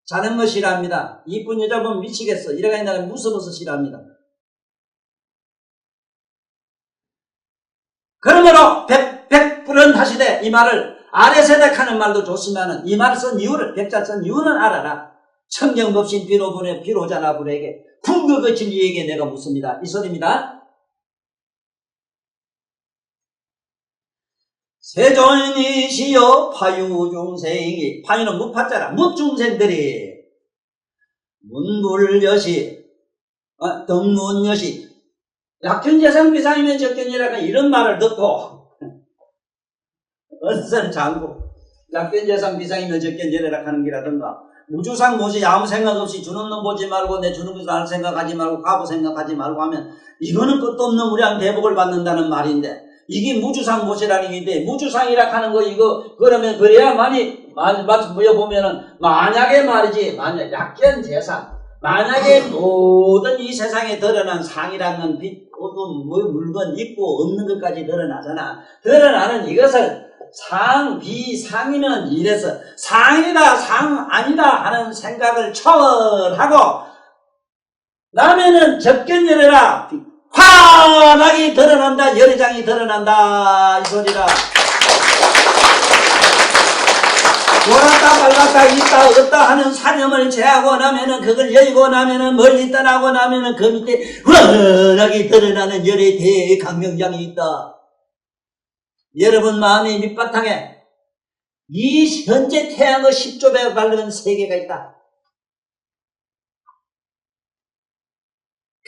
자는 거 싫어합니다. 이쁜 여자 보면 미치겠어. 이래가 내가 무서워서 싫어합니다. 그러므로 백불은 하시되 이 말을 아래세닥하는 말도 좋지만은 이 말을 쓴 이유를 백자 쓴 이유는 알아라. 청정법신 비로분의 비로자나불에게 궁극의 진리에게 내가 묻습니다. 이 소리입니다. 세존이시여 파유중생이, 파유는 무파자라, 무중생들이 문불여시 덕문여시 약견재상 비상이면 적견이라는 이런 말을 듣고 언선 장구 약견재상 비상이면 적견이라 하는 기라든가 무주상 뭐지 아무 생각 없이 주는 놈 보지 말고 내 주는 것을 할 생각하지 말고 가부 생각하지 말고 하면 이거는 끝도 없는 무량 대복을 받는다는 말인데 이게 무주상 모시라는 얘기인데 무주상이라 하는 거 이거 그러면 그래야만이 보면은 만약에 말이지 만약 약견재상 만약에 모든 이 세상에 드러난 상이라는 빛, 어두운 물건 있고 없는 것까지 드러나잖아. 드러나는 이것을 상, 비상이면 이래서 상이다, 상 아니다 하는 생각을 초월하고 나면은 적견열애라 환하게 드러난다. 열애장이 드러난다. 이 소리라. 돌았다 말랐다 있다 없다 하는 사념을 제하고 나면은 그걸 열고 나면은 멀리 떠나고 나면은 그 밑에 환하게 드러나는 열의 대강명장이 있다. 여러분 마음의 밑바탕에 이 현재 태양의 10조배에 바르는 세계가 있다.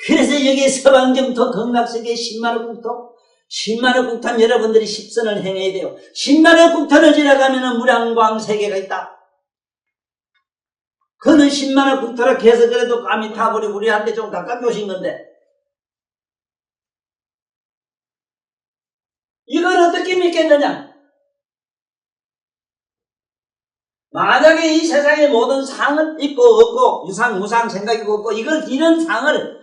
그래서 여기 서방정토 극락세계 10만원 국토 10만원 국토는 여러분들이 10선을 행해야 돼요. 10만원 국토를 지나가면 무량광세계가 있다. 그는 10만원 국토라 해서 그래도 감이 타버리고 우리한테 좀 가깝게 오신 건데 이걸 어떻게 믿겠느냐? 만약에 이 세상의 모든 상은 있고 없고 유상 무상 생각이고 없고 이런 상을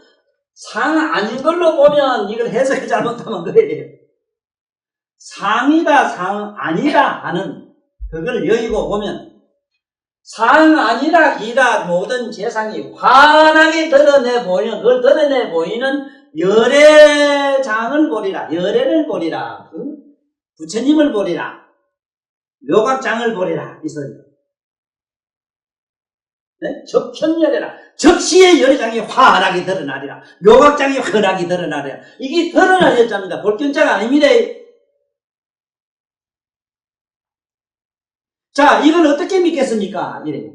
상 아닌 걸로 보면 이걸 해석이 잘못하면 그래야 돼요. 상이다 상 아니다 하는 그걸 여의고 보면 상 아니라 기다 모든 재상이 환하게 드러내 보이는 그걸 드러내 보이는 열애장을 보리라. 열애를 보리라. 응? 부처님을 보리라. 묘각장을 보리라. 이 소리다. 네? 적현열애라. 적시의 열애장이 환하게 드러나리라. 묘각장이 환하게 드러나리라. 이게 드러날 여자입니다. 볼견자가 아닙니다. 자, 이걸 어떻게 믿겠습니까? 이래요.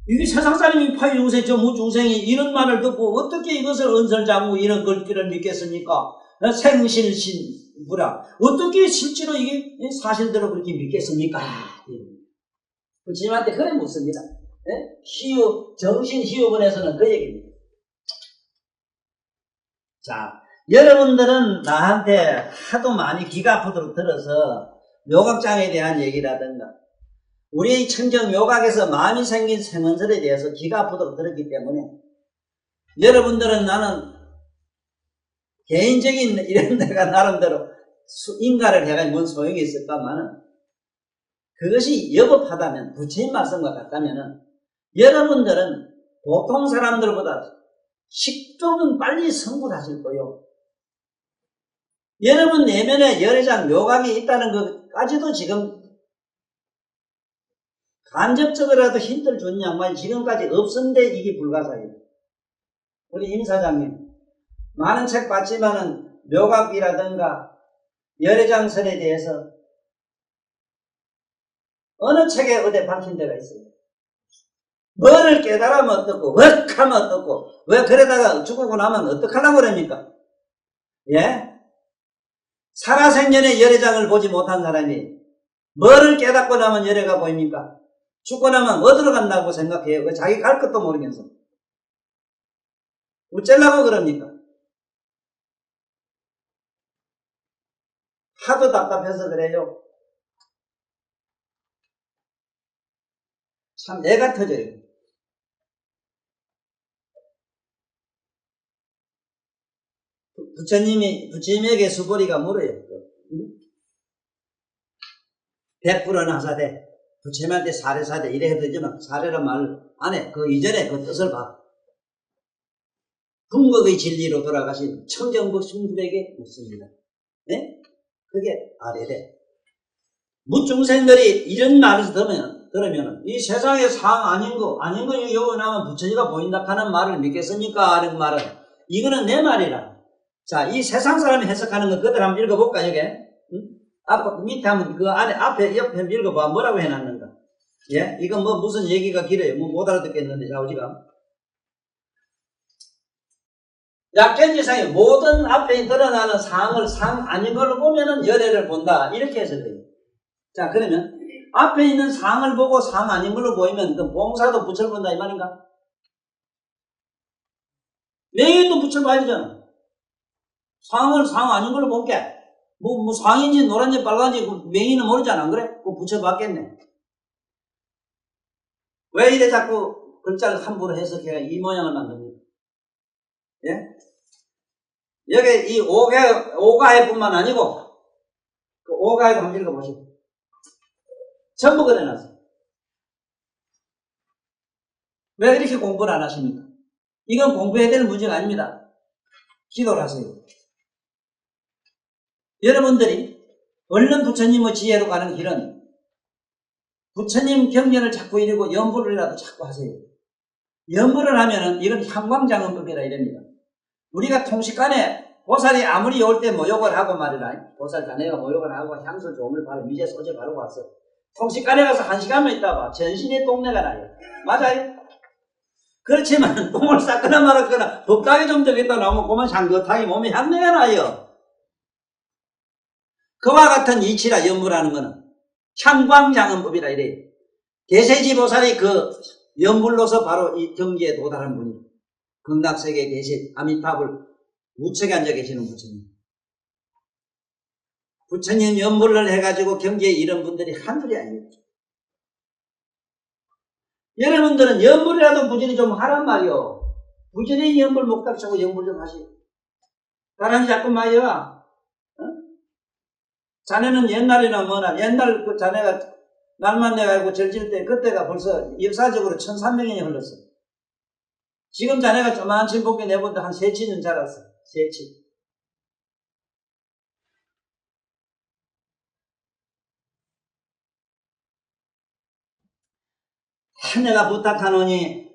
이게 세상 사람이 파유우세 저 무주생이 이런 말을 듣고 어떻게 이것을 은설장구 이런 글귀를 믿겠습니까? 생실신부라. 어떻게 실제로 이게 사실대로 그렇게 믿겠습니까? 부처님한테 그래 묻습니다. 정신희유본에서는 그 얘기입니다. 자, 여러분들은 나한테 하도 많이 귀가 아프도록 들어서 묘각장에 대한 얘기라든가 우리 청정 묘각에서 마음이 생긴 생은설에 대해서 귀가 아프도록 들었기 때문에 여러분들은 나는 개인적인 이런 내가 나름대로 인가를 해가지고 뭔 소용이 있을까만은 그것이 여법하다면 부처님 말씀과 같다면은 여러분들은 보통 사람들보다 10조는 빨리 성불하실 거요. 여러분 내면에 열애장 묘각이 있다는 것까지도 지금 간접적으로라도 힌트를 준 양반이 지금까지 없었는데 이게 불가사예요. 우리 임 사장님 많은 책 봤지만은 묘각이라든가 열애장설에 대해서 어느 책에 어디 밝힌 데가 있어요. 뭐를 깨달으면 어떻고 왜 하면 어떻고 왜 그러다가 죽고 나면 어떡하려고 그럽니까? 예? 살아생전에 열애장을 보지 못한 사람이 뭐를 깨닫고 나면 열애가 보입니까? 죽고 나면 어디로 간다고 생각해요? 자기 갈 것도 모르면서. 어쩌려고 그럽니까? 하도 답답해서 그래요. 참 애가 터져요. 부처님에게 수보리가 물어요. 100% 나사대. 부처님한테 사례사대 이래 해도 되지만 사례란 말 안에 그 이전에 그 뜻을 봐. 궁극의 진리로 돌아가신 청정국 신들에게 묻습니다. 네? 그게 아래대. 무중생들이 이런 말을 들으면 이 세상에 상 아닌 거 여기 나면 부처니가 보인다 하는 말을 믿겠습니까? 하는 말은 이거는 내 말이라. 자, 이 세상 사람이 해석하는 거 그들 한번 읽어볼까 여기? 응? 앞 밑에 한번 그 안에 앞에 옆에 읽어봐. 뭐라고 해놨는가? 예? 이건 뭐 무슨 얘기가 길어요. 뭐 못 알아듣겠는데 좌우지가. 약견지상의 모든 앞에 드러나는 상을 상 아닌 걸로 보면은 열애를 본다. 이렇게 해서 돼요. 자, 그러면 앞에 있는 상을 보고 상 아닌 걸로 보이면 그 봉사도 부처를 본다 이 말인가? 맹인도 부처를 봐야 되잖아. 상을 상 아닌 걸로 볼게. 뭐 상인지 노란지 빨간지 맹인은 모르잖아. 안 그래? 그 부처 받겠네. 왜 이래 자꾸 글자를 함부로 해석해가 이 모양을 만듭니까? 예? 여기 이 오가해뿐만 아니고 그 오가해도 한번 읽어보시고 전부 그려놨어요. 왜 이렇게 공부를 안 하십니까? 이건 공부해야 될 문제가 아닙니다. 기도를 하세요. 여러분들이 얼른 부처님의 지혜로 가는 길은 부처님 경전을 자꾸 이루고 연부를라도 자꾸 하세요. 연부를 하면은 이건 향광장언법이라 이럽니다. 우리가 통식간에 보살이 아무리 올 때 모욕을 하고 말이라 보살 자네가 모욕을 하고 향수 조음을 바르고 미제 소재 바르고 왔어. 통식간에 가서 1시간만 있다 봐. 전신에 똥내가 나요. 맞아요? 그렇지만 똥을 쌌거나 말았거나 법당에 좀 더 있다 나오면 그만 향긋하게 몸에 향내가 나요. 그와 같은 이치라 연부라는 것은 향광장언법이라 이래요. 계세지 보살이 그 연불로서 바로 이 경지에 도달한 분이 극락세계에 계신 아미타불 우측에 앉아 계시는 부처님. 부처님 연불을 해가지고 경지에 이른 분들이 한둘이 아니에요. 여러분들은 연불이라도 부지런히 좀 하란 말이요. 부지런히 연불 목닥치고 연불 좀 하시. 다른 자꾸 말이야. 자네는 옛날이나 뭐나 옛날 그 자네가 날만 내가지고 절질 때 그때가 벌써 역사적으로 1300년이 흘렀어. 지금 자네가 조만한 진복에 내본데 한 3,000년 자랐어. 세치. 내가 부탁하노니,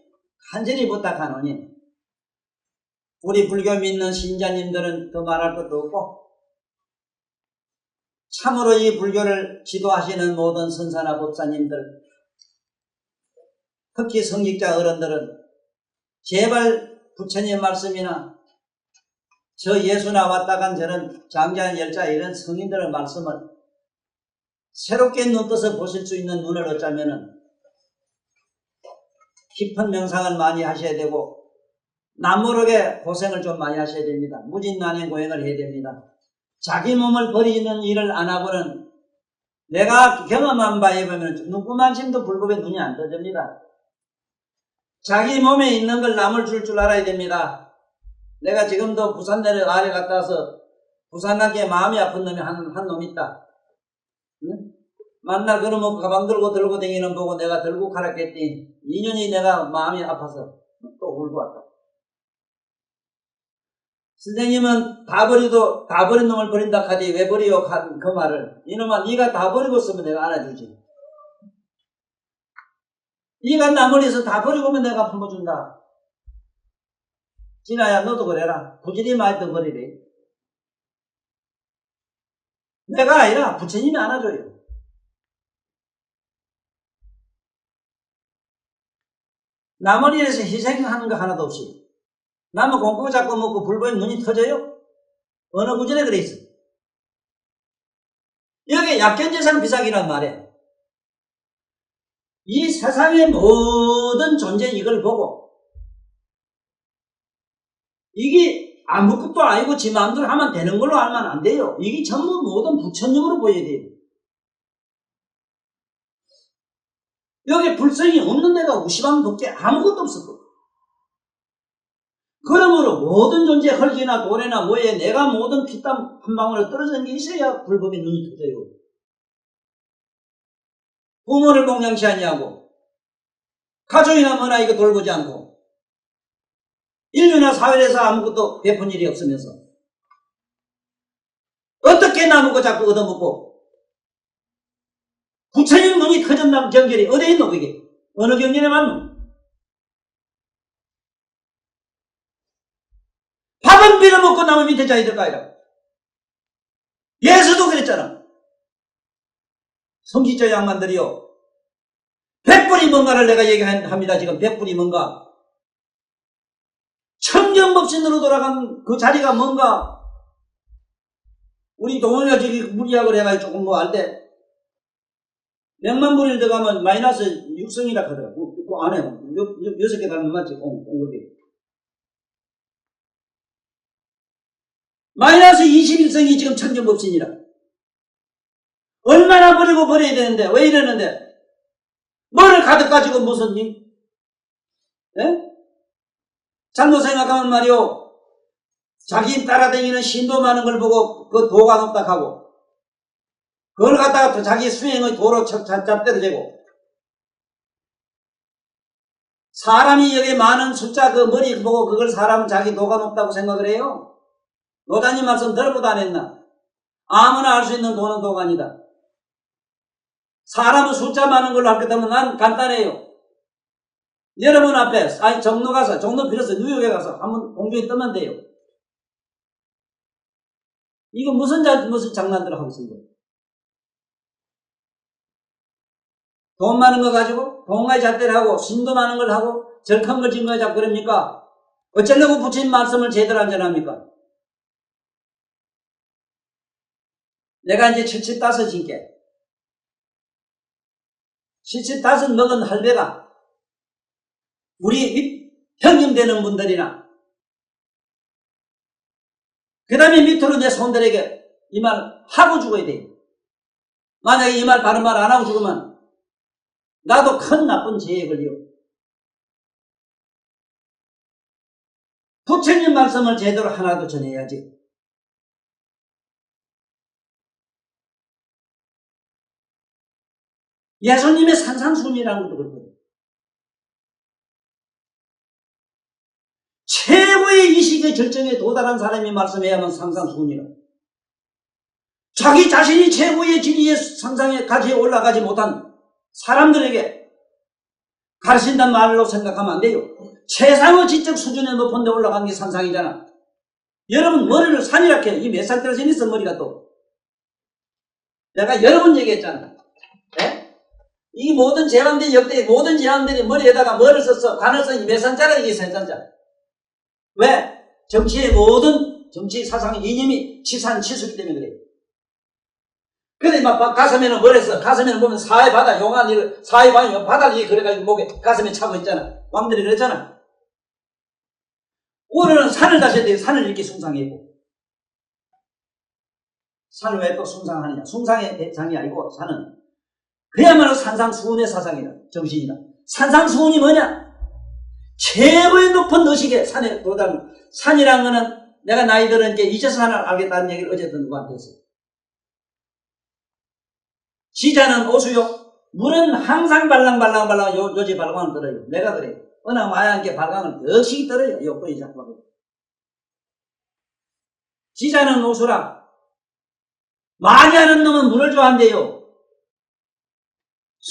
간절히 부탁하노니, 우리 불교 믿는 신자님들은 더 말할 것도 없고, 참으로 이 불교를 지도하시는 모든 선사나 법사님들, 특히 성직자 어른들은 제발 부처님 말씀이나 저 예수나 왔다 간 저런 장자한 열자 이런 성인들의 말씀을 새롭게 눈떠서 보실 수 있는 눈을 얻자면은 깊은 명상을 많이 하셔야 되고 남모르게 고생을 좀 많이 하셔야 됩니다. 무진난행 고행을 해야 됩니다. 자기 몸을 버리는 일을 안 하고는 내가 경험한 바에 보면 눈구만심도 불법에 눈이 안 떠집니다. 자기 몸에 있는 걸 남을 줄 알아야 됩니다. 내가 지금도 부산 내려 아래 갔다 와서 부산 가게 마음이 아픈 놈이 한 놈 있다. 응? 만날 그놈의 가방 들고 다니는 보고 내가 들고 가라겠더니 2년이 내가 마음이 아파서 또 울고 왔다. 선생님은 다 버린 놈을 버린다 하디 왜 버리요? 그 말을. 이놈아 네가 다 버리고 있으면 내가 안아주지. 네가 나머리에서 다 버리고 오면 내가 품어준다. 진아야 너도 그래라. 부지리 많이 더 버리래. 내가 아니라 부처님이 안아줘요. 나머리에서 희생하는 거 하나도 없이 남의 공고 잡고 먹고 불보에 눈이 터져요? 어느 구절에 그래 있어? 여기 약견재상 비상이란 말이에요. 이 세상의 모든 존재 이걸 보고 이게 아무것도 아니고 지 마음대로 하면 되는 걸로 알면 안 돼요. 이게 전부 모든 부처님으로 보여야 돼요. 여기 불성이 없는 데가 우시방밖에 아무것도 없을 거예요. 그러므로 모든 존재 흙이나 돌이나 뭐에 내가 모든 피땀 한 방울에 떨어지는 게 있어야 불법의 눈이 터져요. 부모를 공양치 아니하고 가족이나 뭐나 이거 돌보지 않고 인류나 사회에서 아무것도 베푼 일이 없으면서 어떻게 나무고 자꾸 얻어먹고 부처님 눈이 터졌다는 경결이 어디에 있노 그게? 어느 경전에 맞노? 밥은 빌어먹고 나무 밑에 자야 될 거 아니라. 예수도 그랬잖아. 성직자 양반들이요. 백불이 뭔가를 내가 얘기합니다. 지금 백불이 뭔가. 천견법신으로 돌아간 그 자리가 뭔가. 우리 동원이가 저기 무리학을 해가지고 조금 뭐 알 때. 백만불이 들어가면 마이너스 6성이라 하더라고. 그 안에 6개 달면 맞지? 옹골이. 마이너스 21성이 지금 천견법신이라. 얼마나 버리고 버려야 되는데 왜 이러는데 뭐를 가득 가지고 무슨 일? 예? 잘못 생각하면 말이요 자기 따라다니는 신도 많은 걸 보고 그 도가 높다 하고 그걸 갖다가 또 자기 수행의 도로 잡대로 재고 사람이 여기 많은 숫자 그 머리 보고 그걸 사람은 자기 도가 높다고 생각을 해요. 노자님 말씀 들어보도 안 했나? 아무나 알 수 있는 도는 도가 아니다. 사람은 숫자 많은 걸로 할 거다면 난 간단해요. 여러분 앞에 종로 가서 종로 빌어서 뉴욕에 가서 한번 공중에 뜨면 돼요. 이거 무슨 장난들을 하고 있는 거예요? 돈 많은 거 가지고 동아의 잣대를 하고 신도 많은 걸 하고 절큰 걸 증거에 자꾸 그럽니까? 어쩌려고 부처님 말씀을 제대로 안전합니까? 내가 이제 75인게 75 먹은 할배가 우리 형님 되는 분들이나 그 다음에 밑으로 내 손들에게 이 말 하고 죽어야 돼. 만약에 이 말 바른 말 안 하고 죽으면 나도 큰 나쁜 죄에 걸려. 부처님 말씀을 제대로 하나도 전해야지. 예수님의 산상순이라는 것도 그렇거든요. 최고의 이식의 절정에 도달한 사람이 말씀해야만 상상수훈이라. 자기 자신이 최고의 진리의 상상에 가지에 올라가지 못한 사람들에게 가르친단 말로 생각하면 안 돼요. 최상의 지적 수준에 높은 데 올라간 게 산상이잖아. 여러분 머리를 산이라게 이 몇 살 때로 생겼어 머리가 또. 내가 여러 번 얘기했잖아. 네? 이 모든 제왕들 역대 모든 제왕들이 머리에다가 뭐를 썼어? 관을 써. 몇 산자라 이게 산자. 왜? 정치의 모든 정치 사상의 이념이 치산치수기 때문에 그래요. 근데 막 가슴에는 뭘 했어? 가슴에는 보면 사회 바다, 용한 일, 사회 바다, 이게 그래가지고 목에 가슴에 차고 있잖아. 왕들이 그랬잖아. 오늘은 산을 다셔야 돼. 산을 이렇게 숭상했고. 산을 왜 또 숭상하느냐? 숭상의 대상이 아니고 산은 그야말로 산상수훈의 사상이다. 정신이다. 산상수훈이 뭐냐? 최고의 높은 의식에 산에 도달하는. 산이란 거는 내가 나이 들은 게 이제서 산을 알겠다는 얘기를 어제도 누구한테 했어요. 지자는 오수요. 물은 항상 발랑발랑 요지 발광을 떨어요. 내가 그래요. 어느 마야한테 발광을 역시 떨어요. 요건이 자꾸 하고. 지자는 오수라. 많이 하는 놈은 물을 좋아한대요.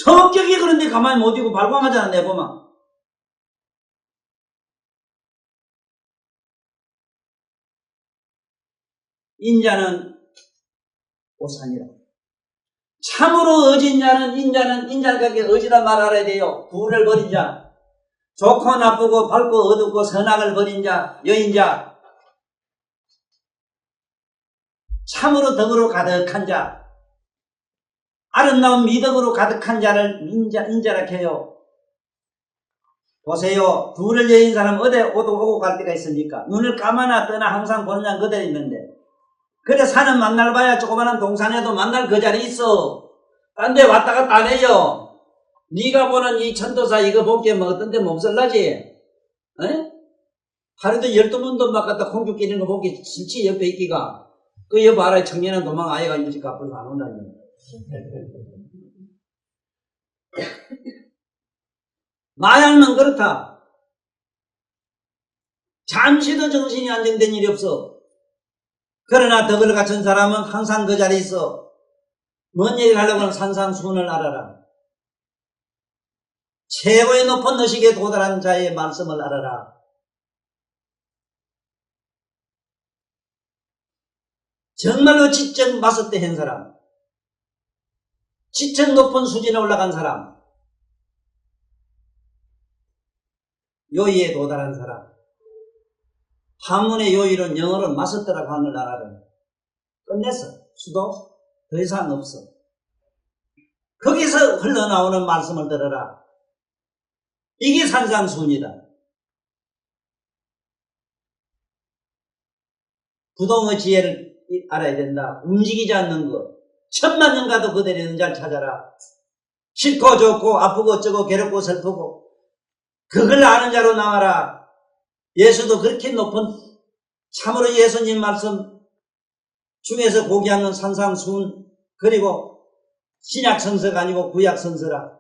성격이 그런데 가만히 못 있고 발광하잖아, 내보면. 인자는 오산이라. 참으로 의진 자는 인자에게 의지란 말 알아야 돼요. 부를 버린 자. 좋고 나쁘고 밝고 어둡고 선악을 버린 자, 여인자. 참으로 덕으로 가득한 자. 아름다운 미덕으로 가득한 자를 인자라 해요. 보세요. 부를 여인 사람 어디 오고 갈 때가 있습니까? 눈을 감아나 떠나 항상 보는 양 그대로 있는데. 그래 산은 만날 봐야 조그마한 동산에도 만날 그 자리 있어. 딴 데 왔다 갔다 안 해요. 네가 보는 이 천도사 이거 볼게 뭐 어떤 데 몸살나지? 에? 하루도 12번도 막 갖다 콩죽 끼는 거 보기 싫지 옆에 있기가. 그 여보 알아 청년은 도망 아이가 이제 갚아서 안 온다니. 마약은 그렇다. 잠시도 정신이 안정된 일이 없어. 그러나 덕을 갖춘 사람은 항상 그 자리에 있어. 뭔 얘기를 하려고 하는 산상수훈을 알아라. 최고의 높은 의식에 도달한 자의 말씀을 알아라. 정말로 지적 마스터 한 사람, 지적 높은 수준에 올라간 사람, 요의에 도달한 사람, 한문의 요의는 영어로 마스터라고 하는 나라를 끝냈어. 수도 더 이상 없어. 거기서 흘러나오는 말씀을 들어라. 이게 산상수훈이다. 부동의 지혜를 알아야 된다. 움직이지 않는 것. 천만 년 가도 그대로 있는 자를 찾아라. 싫고 좋고 아프고 어쩌고 괴롭고 슬프고 그걸 아는 자로 나와라. 예수도 그렇게 높은 참으로 예수님 말씀 중에서 고귀하는 산상수훈 그리고 신약 성서가 아니고 구약 성서라.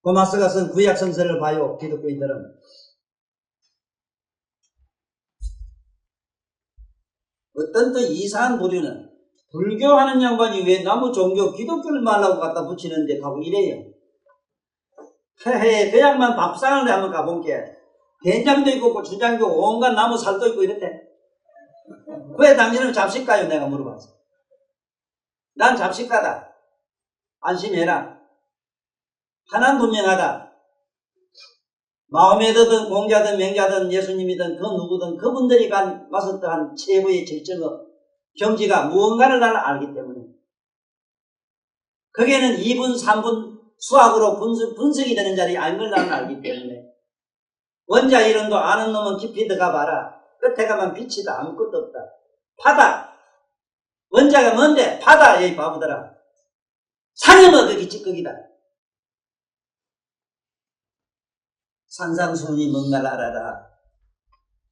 고마스가 쓴 구약 성서를 봐요. 기독교인들은. 어떤 또 이상한 부류는 불교하는 양반이 왜 나무 종교 기독교를 말라고 갖다 붙이는데 가고 이래요. 헤헤 그 양반 밥상을 한번 가본게 된장도 있고 고추장도 있고 온갖 나무 살도 있고 이랬대. 왜 당신은 잡식가요? 내가 물어봤어. 난 잡식가다. 안심해라. 하나는 분명하다. 마음에드든 공자든 맹자든 예수님이든 그 누구든 그분들이 간 마스터한 최고의 절정의 경지가 무언가를 나는 알기 때문에 거기에는 2분 3분 수학으로 분석이 되는 자리 아닌 걸 나는 알기 때문에 원자 이론도 아는 놈은 깊이 들어가 봐라. 끝에 가면 빛이다. 아무것도 없다. 바다. 원자가 뭔데? 바다. 이 바보들아. 산이 뭐 거기 찌꺼기다. 산상수훈이 뭔가를 알아라.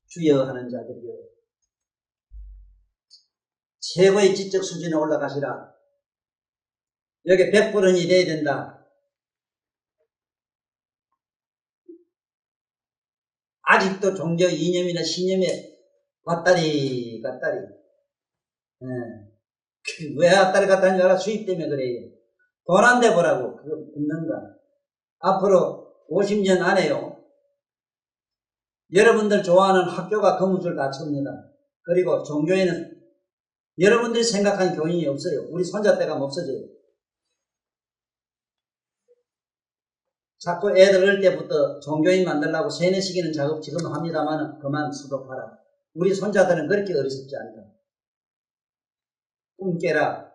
주여 하는 자들이여. 최고의 지적 수준에 올라가시라. 여기 100%이 돼야 된다. 아직도 종교 이념이나 신념에 왔다리 갔다리. 예. 왜 왔다리 갔다리 줄 알아? 수입 때문에 그래요. 돈 안 대보라고 그거 있는가. 앞으로 50년 안에요. 여러분들 좋아하는 학교가 거무줄 다 칩니다. 그리고 종교에는 여러분들이 생각한 교인이 없어요. 우리 손자 때가 없어져요. 자꾸 애들 어릴 때부터 종교인 만들려고 세뇌시키는 작업 지금 합니다만 그만 수독하라. 우리 손자들은 그렇게 어리석지 않다. 꿈 깨라.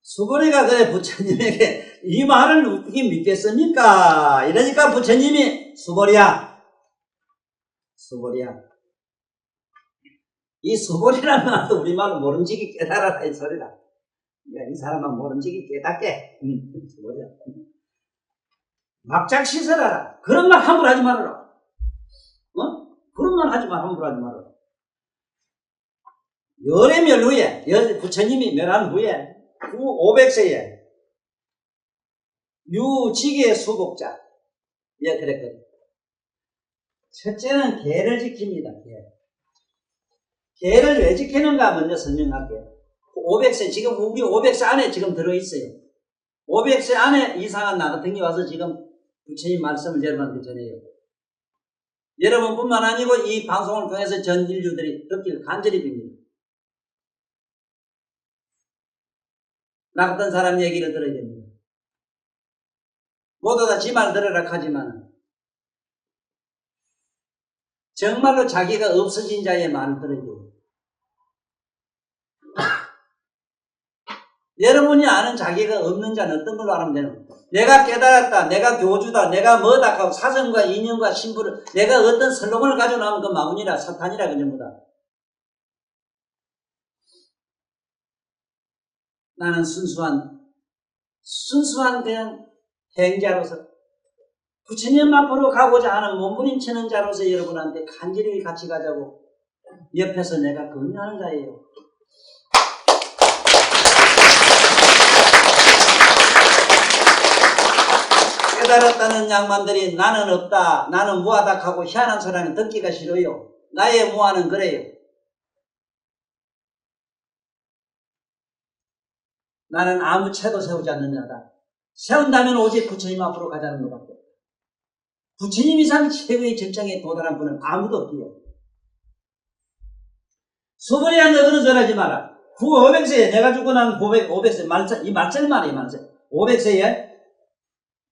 수보리가 그래 부처님에게 이 말을 어떻게 믿겠습니까? 이러니까 부처님이 수보리야. 이 수보리라는 말도 우리말로 모름지기 깨달아라 이 소리라. 이 사람은 모름지기 깨닫게. 수보리야. 막작시설하라. 그런 말 함부로 하지 말아라. 그런 말 하지 마. 함부로 하지 말아라. 열의 멸 후에 부처님이 멸한 후에 500세에 유지계 수복자. 예, 그랬거든. 첫째는 계를 지킵니다. 계를 왜 지키는가 먼저 설명할게요. 500세, 지금 우리 500세 안에 지금 들어있어요. 500세 안에 이상한 나 같은 게 와서 지금 부처님 말씀을 여러분한테 전해요. 여러분뿐만 아니고 이 방송을 통해서 전 인류들이 듣기를 간절히 빕니다. 나 같은 사람 얘기를 들어야 됩니다. 모두 다 지 말 들으라 하지만 정말로 자기가 없어진 자의 말을 들어야 돼요. 여러분이 아는 자기가 없는 자는 어떤 걸로 알면 되는 거예요? 내가 깨달았다, 내가 교주다, 내가 뭐다 하고 사정과 인연과 신부를 내가 어떤 설렁을 가지고 나오면 그 마운이라 사탄이라 그 전부 다. 나는 순수한 그냥 행자로서 부처님 앞으로 가고자 하는 몸부림치는 자로서 여러분한테 간절히 같이 가자고 옆에서 내가 권유하는 자예요. 깨달았다는 양반들이 나는 없다, 나는 무하다 하고 희한한 소리는 듣기가 싫어요. 나의 무하는 그래요. 나는 아무 채도 세우지 않는 자다. 세운다면 오직 부처님 앞으로 가자는 것밖에 없다. 부처님 이상 최고의 절정에 도달한 분은 아무도 없기에. 수보리야 너는 전하지 마라. 500세에 내가 죽고 난 500세 이 말절 말이에요. 말절. 500세에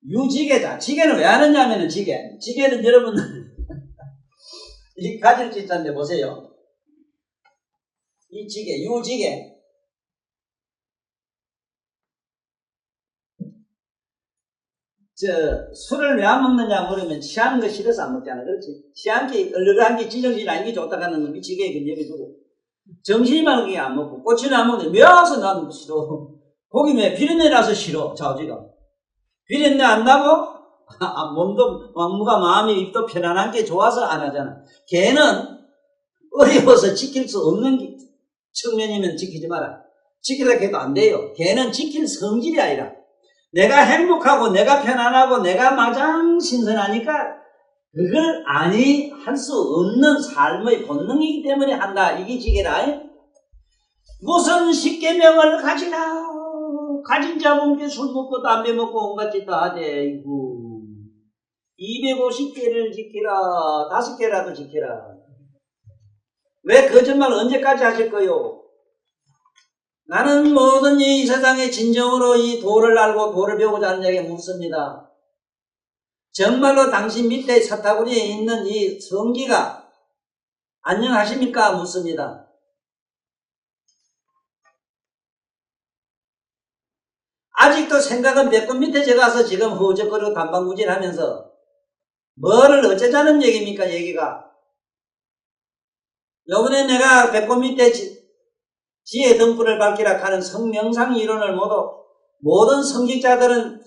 유지계자. 지계는 왜 하느냐면은 지계는 여러분들 이 가질 짓자인데 보세요. 이 지계, 유지계. 술을 왜 안 먹느냐 물으면 취하는 거 싫어서 안 먹잖아. 그렇지? 취한 게, 얼얼한 게 지정신이 아닌 게 좋다 하는 건 미치게 얘기해주고. 정신이 많은 게 안 먹고, 꼬치는 안 먹는데, 왜 와서 난 싫어? 고기 왜 비린내 나서 싫어? 자우지가. 비린내 안 나고, 몸도, 마음과 마음이 입도 편안한 게 좋아서 안 하잖아. 걔는 어려워서 지킬 수 없는 측면이면 지키지 마라. 지키려고 해도 안 돼요. 걔는 지킬 성질이 아니라, 내가 행복하고 내가 편안하고 내가 마냥 신선하니까 그걸 할 수 없는 삶의 본능이기 때문에 한다. 이게 지게라. 무슨 십계명을 가지라. 가진 자분께 술 먹고 담배 먹고 온갖 짓 다 하되 250개를 지키라. 5개라도 지키라. 왜 거짓말 언제까지 하실 거요? 나는 모든 이 세상에 진정으로 이 도를 알고 도를 배우고자 하는 자에게 묻습니다. 정말로 당신 밑에 사타구니에 있는 이 성기가 안녕하십니까? 묻습니다. 아직도 생각은 배꼽 밑에 제가서 지금 허우적거리고 단방구질하면서 뭐를 어쩌자는 얘기입니까? 얘기가. 요번에 내가 배꼽 밑에 지혜 등불을 밝히라 하는 성명상 이론을 모든 성직자들은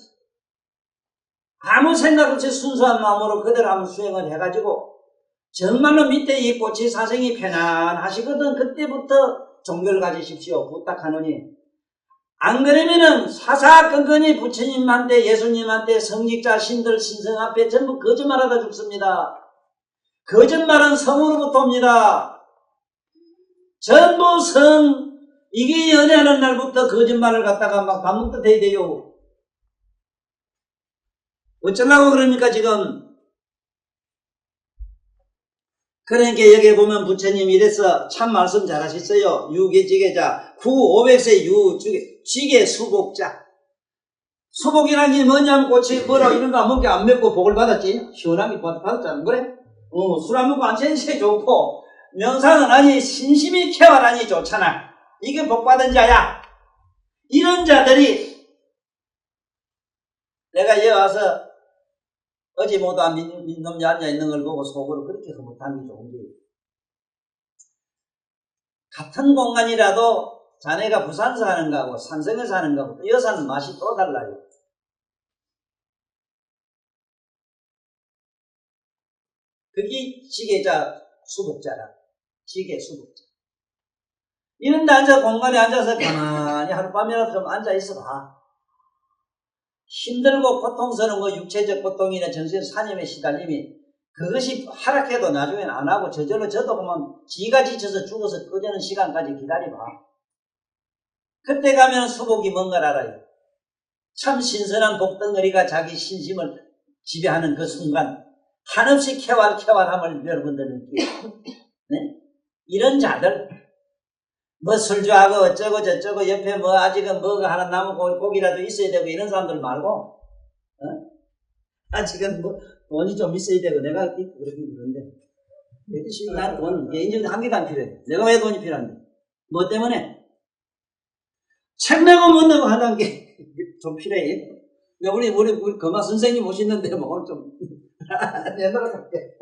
아무 생각 없이 순수한 마음으로 그대로 한번 수행을 해가지고 정말로 밑에 이 꽃이 사생이 편안하시거든. 그때부터 종교를 가지십시오. 부탁하노니 안 그러면은 사사건건이 부처님한테 예수님한테 성직자 신들 신성 앞에 전부 거짓말하다 죽습니다. 거짓말은 성으로부터 옵니다. 전부 성, 이게 연애하는 날부터 거짓말을 갖다가 막 밥 먹듯 해야 돼요. 어쩌려고 그럽니까 지금? 그러니까 여기 보면 부처님이 이래서 참 말씀 잘하셨어요. 유계지계자, 500세 유지계 수복자. 수복이라는 게 뭐냐면 고치 뭐라 이런 거 안 먹게 안 먹고 복을 받았지. 시원하게 받았잖아. 그래? 술 안 먹고 안 챙기게 좋고, 명상은 아니 신심이 쾌활하니 좋잖아. 이게 복 받은 자야. 이런 자들이 내가 여기 와서 어제 모두 안 믿는 놈이 앉아있는 걸 보고 속으로 그렇게 흐뭇한 게 좋은 게, 같은 공간이라도 자네가 부산서 하는 거하고 산성에서 하는 거하고 여사는 맛이 또 달라요. 그게 지계자 수복자라. 지계 수복자. 이런 데 앉아 공간에 앉아서 가만히 하룻밤이라도 좀 앉아있어 봐. 힘들고 고통스러운 거, 육체적 고통이나 정신 산염에 시달림이, 그것이 하락해도 나중엔 안 하고 저절로 저도 보면 지가 지쳐서 죽어서 꺼지는 시간까지 기다려봐. 그때 가면 수복이 뭔가를 알아요. 참 신선한 복덩어리가 자기 신심을 지배하는 그 순간 한없이 쾌활함을 여러분들은 느끼고, 네? 이런 자들, 뭐 술주하고 어쩌고 저쩌고 옆에 뭐 아직은 뭐가 하나 남은 고기라도 있어야 되고 이런 사람들 말고, 아직은 뭐 돈이 좀 있어야 되고 내가 그렇게 그런데 난 돈 개인적으로 한 개도 안 필요해. 내가 왜 돈이 필요한데? 뭐 때문에? 책 내고 못 내고 하는 게 좀 필요해. 우리 거마 선생님 오시는데 뭐 오늘 좀 내놓으러 갈게.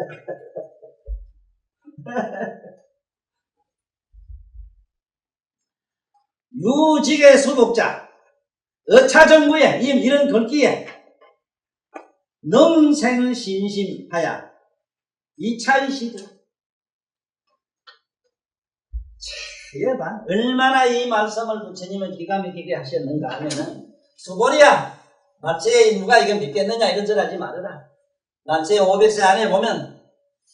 유직의 수복자, 어차정부에 이런 글귀에 능생신심하야 이차이시들. 봐. 얼마나 이 말씀을 부처님은 기가 막히게 하셨는가 하면은, 수보리야, 말세에 누가 이거 믿겠느냐 이런 소리 하지 말아라. 말세에 500세 안에 보면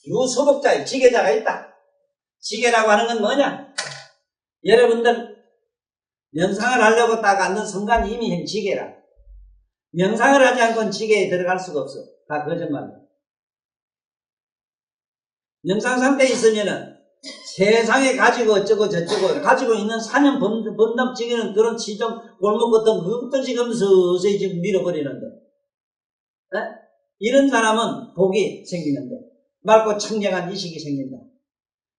유수복자의 지계자가 있다. 지계라고 하는 건 뭐냐? 여러분들 명상을 하려고 딱 앉는 순간 이미 지계라. 명상을 하지 않고는 지계에 들어갈 수가 없어. 다 거짓말이야. 명상 상태에 있으면은 세상에 가지고 어쩌고 저쩌고 가지고 있는 사년 번납지기는 그런 지정 골목 같은 그것도 지금 서서히 지금 밀어버리는데, 네? 이런 사람은 복이 생기는데 맑고 청정한 의식이 생긴다.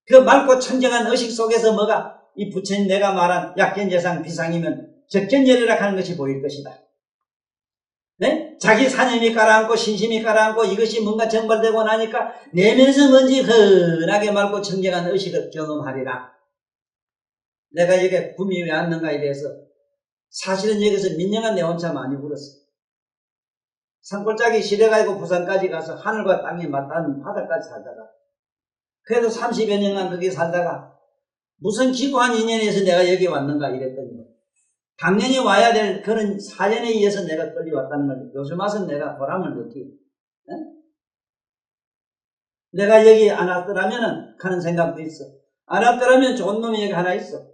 그 맑고 청정한 의식 속에서 뭐가, 이 부처님 내가 말한 약견재상 비상이면 적견열이라 하는 것이 보일 것이다. 네? 자기 사념이 깔아앉고 신심이 깔아앉고 이것이 뭔가 정발되고 나니까 내면에서 뭔지 흔하게 맑고 청정한 의식을 경험하리라. 내가 여기 굶이 왜 왔는가에 대해서 사실은 여기서 민영한 내 혼자 많이 울었어. 산골짜기 시래가지고 부산까지 가서 하늘과 땅이 맞닿은 바다까지 살다가, 그래도 30여 년간 거기 살다가 무슨 기구한 인연에서 내가 여기 왔는가 이랬더니, 당연히 와야 될 그런 사연에 의해서 내가 끌려왔다는 걸 요즘 와서 내가 보람을 느끼고, 내가 여기 안 왔더라면 하는 생각도 있어. 안 왔더라면 좋은 놈이 여기 하나 있어.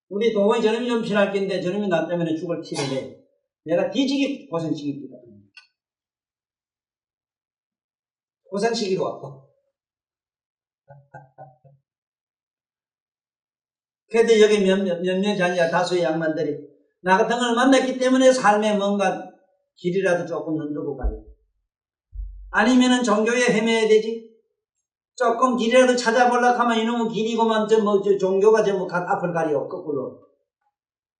우리 도원이 저놈이 좀 필요할 텐데 저놈이 나 때문에 죽을 티를 내. 내가 뒤지게 고생시킵니다. 고생시키러 왔고. 그래도 여기 몇몇 자리야 다수의 양반들이 나 같은 걸 만났기 때문에 삶에 뭔가 길이라도 조금 흔들고 가요. 아니면은 종교에 헤매야 되지. 조금 길이라도 찾아보려고 하면 이놈의 길이고만 종교가 전부 앞을 가려 거꾸로.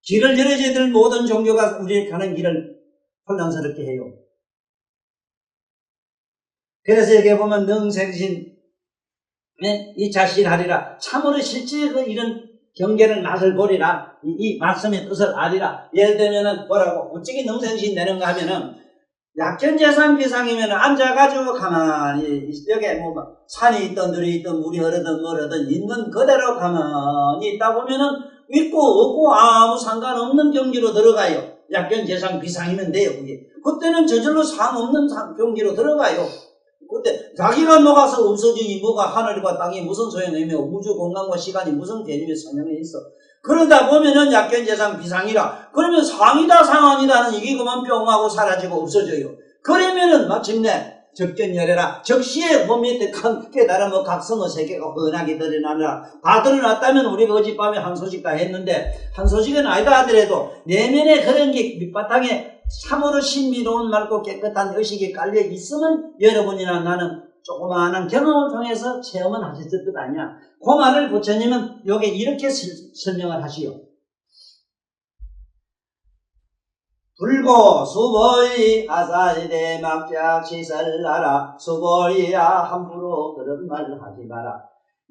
길을 열어줘야 될 모든 종교가 우리 가는 길을 혼란스럽게 해요. 그래서 여기 보면 능생신 이 자신하리라. 참으로 실제 이런 경계를 맛을 보리라. 이 말씀의 뜻을 아리라. 예를 들면은 뭐라고 우찌기 능생신 내는가 하면은 약견재상 비상이면 앉아가지고 가만히 여기 뭐 산이 있든 들이 있든 물이 흐르든 뭐르든 있는 그대로 가만히 있다 보면은 있고 없고 아무 상관없는 경지로 들어가요. 약견 재상 비상이면 돼요. 그게. 그때는 저절로 상없는 경지로 들어가요. 그때 자기가 녹아서 없어지니 뭐가 하늘과 땅이 무슨 소용이며 우주 공간과 시간이 무슨 개념에 선형해 있어. 그러다 보면은 약견 재상 비상이라. 그러면 상이다 상아니다는 이게 그만 뿅하고 사라지고 없어져요. 그러면은 마침내 적견열애라. 적시에 그 밑에 큰 깨달음의 각성의 세계가 훤하게 드러나느라. 다 드러났다면 우리가 어젯밤에 한 소식 다 했는데 한 소식은 아니다 하더라도 내면에 그런 게 밑바탕에 참으로 신비로운 맑고 깨끗한 의식이 깔려 있으면 여러분이나 나는 조그마한 경험을 통해서 체험은 하셨을 것 아니야. 그 말을 부처님은 여기 이렇게 설명을 하시오. 불고 수보이 아사시대 막자 치설하라. 수보이야 함부로 그런 말 하지 마라.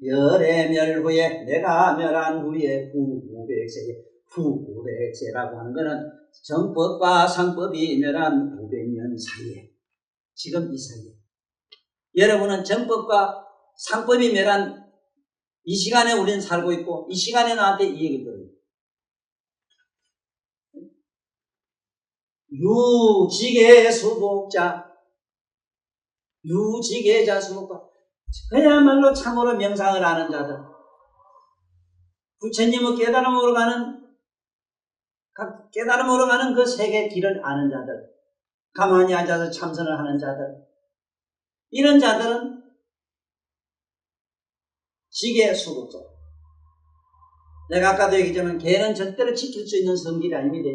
열의 멸 후에 내가 멸한 후에 후백세라고 하는 거는 정법과 상법이 멸한 500년 사이에 지금 이 사이에 여러분은 정법과 상법이 멸한 이 시간에 우리는 살고 있고 이 시간에 나한테 이 얘기 들어요. 유직의 수복자, 유직의자 수복자, 그야말로 참으로 명상을 하는 자들, 부처님의 깨달음으로 가는 그 세계 길을 아는 자들, 가만히 앉아서 참선을 하는 자들, 이런 자들은 직의 수복자. 내가 아까도 얘기했지만 개는 절대로 지킬 수 있는 성질이 아닙니다.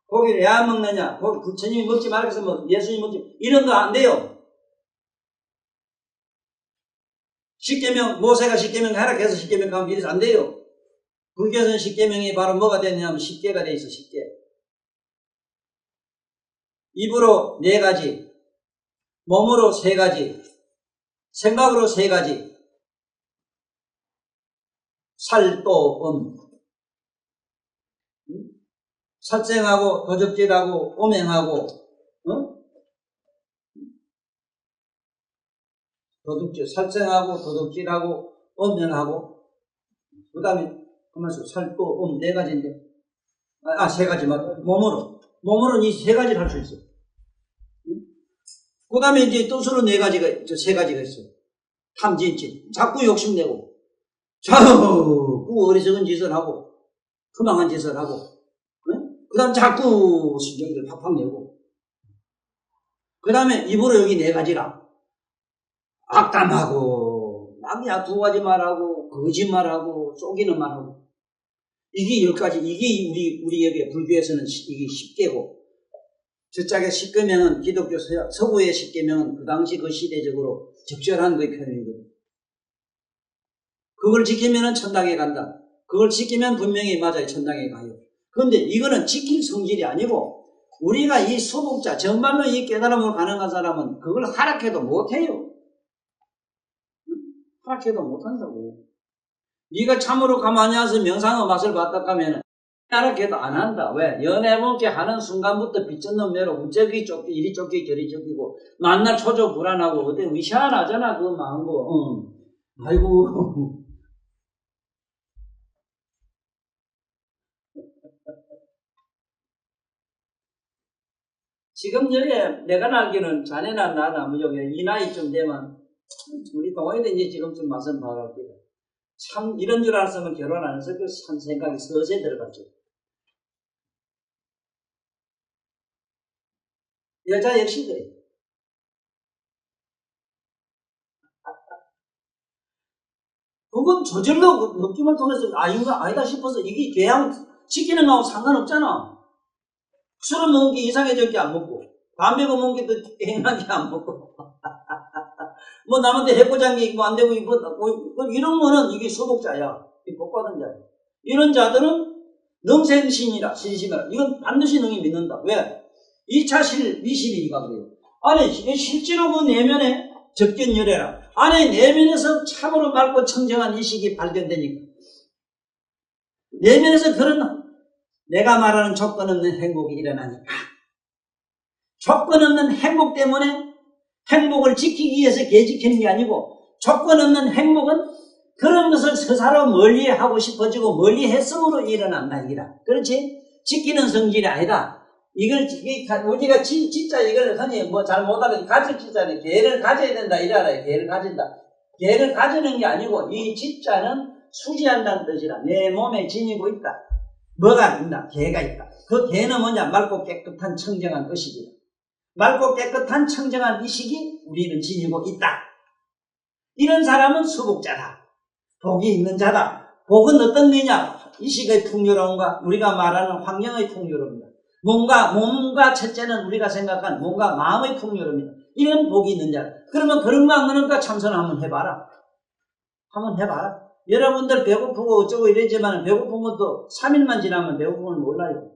고기를 왜 안 먹느냐? 부처님이 먹지 말라 해서 뭐 예수님 먹지 이런 거 안 돼요. 십계명 모세가 십계명 하락해서 십계명 가면 이래서 안 돼요. 불교에서는 십계명이 바로 뭐가 되느냐면 십계가 돼 있어. 십계. 입으로 4가지, 몸으로 3가지, 생각으로 3가지, 살도 살생하고 도적질하고 오맹하고 살생하고 도적질하고 오맹하고 그 다음에 그러면서 살도 4가지인데 3가지 맞다. 몸으로 이 3가지를 할 수 있어. 그 다음에 이제 뜻으로 3가지가 있어. 탐진치 자꾸 욕심내고 자꾸 어리석은 짓을 하고 허망한 짓을 하고 그 다음 자꾸 신경질 팍팍 내고 그 다음에 입으로 여기 4가지라 악담하고 막 2가지 말하고 거짓말하고 속이는 말하고 이게 10가지 이게 우리 여기 불교에서는 이게 10개고 저짝의 10계명은 기독교 서구의 10계명은 그 당시 그 시대적으로 적절한 그 표현이거든. 그걸 지키면은 천당에 간다. 그걸 지키면 분명히 맞아요. 천당에 가요. 그런데 이거는 지킬 성질이 아니고 우리가 이 수복자 정말로 이 깨달음으로 가능한 사람은 그걸 하락해도 못해요. 하락해도 못한다고. 네가 참으로 가만히 와서 명상의 맛을 봤다 하면은 하락해도 안 한다. 왜? 연애분께 하는 순간부터 비쳤는 매로 저기 쫓기 이리 쫓기 저리 쫓기고 만날 초조 불안하고 어때 위시한하잖아 그 마음고. 아이고. 지금 여기 내가 알기는 자네나 나나 무조건 이 나이쯤 되면 우리 동호회도 이제 지금쯤 맛은 봐갑니다. 참 이런 줄 알았으면 결혼 안 했을 그 참 생각이 서서히 들어갔죠. 여자 역시 그래. 그건 저절로 느낌을 통해서 이거 아니다 싶어서 이게 개양 지키는 거하고 상관없잖아. 술을 먹은 게 이상해질 게 안 먹고 담배 먹은 게 더 행한 게 안 먹고 뭐 남한테 해코장 게 안 되고 이런 거는 이게 수복자야. 복받은 자야. 이런 자들은 능생신이라 신심이라 이건 반드시 능히 믿는다. 왜? 2차 미심이니까 그래요. 아니 실제로 그 내면에 적견열애라 안에 내면에서 참으로 맑고 청정한 의식이 발견되니까 내면에서 그런 내가 말하는 조건 없는 행복이 일어나니까 조건 없는 행복 때문에 행복을 지키기 위해서 개지키는 게 아니고 조건 없는 행복은 그런 것을 스스로 멀리 하고 싶어지고 멀리 했음으로 일어난다 이기라. 그렇지? 지키는 성질이 아니다. 이걸 우리가 진짜 이걸 흔히 뭐 잘 못하는 가질 진짜는 계를 가져야 된다 이래라. 계를 가진다. 계를 가지는 게 아니고 이 진짜는 수지한다는 뜻이라. 내 몸에 지니고 있다. 뭐가 있나? 계가 있다. 그 계는 뭐냐? 맑고 깨끗한 청정한 의식이다. 맑고 깨끗한 청정한 의식이 우리는 지니고 있다. 이런 사람은 수복자다. 복이 있는 자다. 복은 어떤 의냐? 의식의 풍요로움과 우리가 말하는 환경의 풍요로움이다. 몸과 첫째는 우리가 생각한 몸과 마음의 풍요로움이다. 이런 복이 있는 자다. 그러면 그런가 안 그런가 참선을 한번 해봐라. 한번 해봐라. 여러분들 배고프고 어쩌고 이러지만 배고픈 것도 3일만 지나면 배고픈 건 몰라요.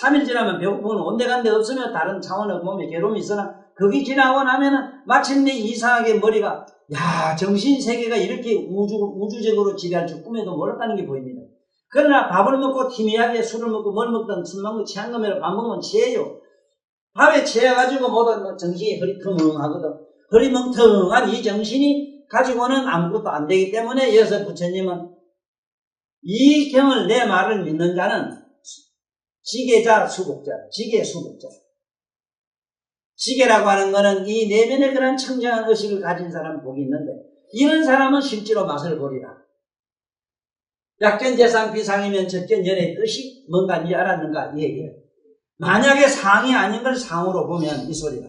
3일 지나면 배고픈 건 온데간데 없으면 다른 차원의 몸에 괴로움이 있으나 거기 지나고 나면은 마침내 이상하게 머리가 야 정신세계가 이렇게 우주적으로 지배할 줄 꿈에도 몰랐다는 게 보입니다. 그러나 밥을 먹고 희미하게 술을 먹고 뭘 먹든 술 먹고 취한 거면 밥 먹으면 취해요. 밥에 취해가지고 모두 정신이 흐리멍텅하거든. 흐리멍텅한 이 정신이 가지고는 아무것도 안 되기 때문에 여기서 부처님은 이 경을 내 말을 믿는 자는 지계자 수복자, 지계 수복자. 지계라고 하는 것은 이 내면에 그런 청정한 의식을 가진 사람 복이 있는데 이런 사람은 실제로 맛을 보리라. 약견재상 비상이면 적견연의 뜻이 뭔가인지 알았는가? 예. 만약에 상이 아닌 걸 상으로 보면 이 소리가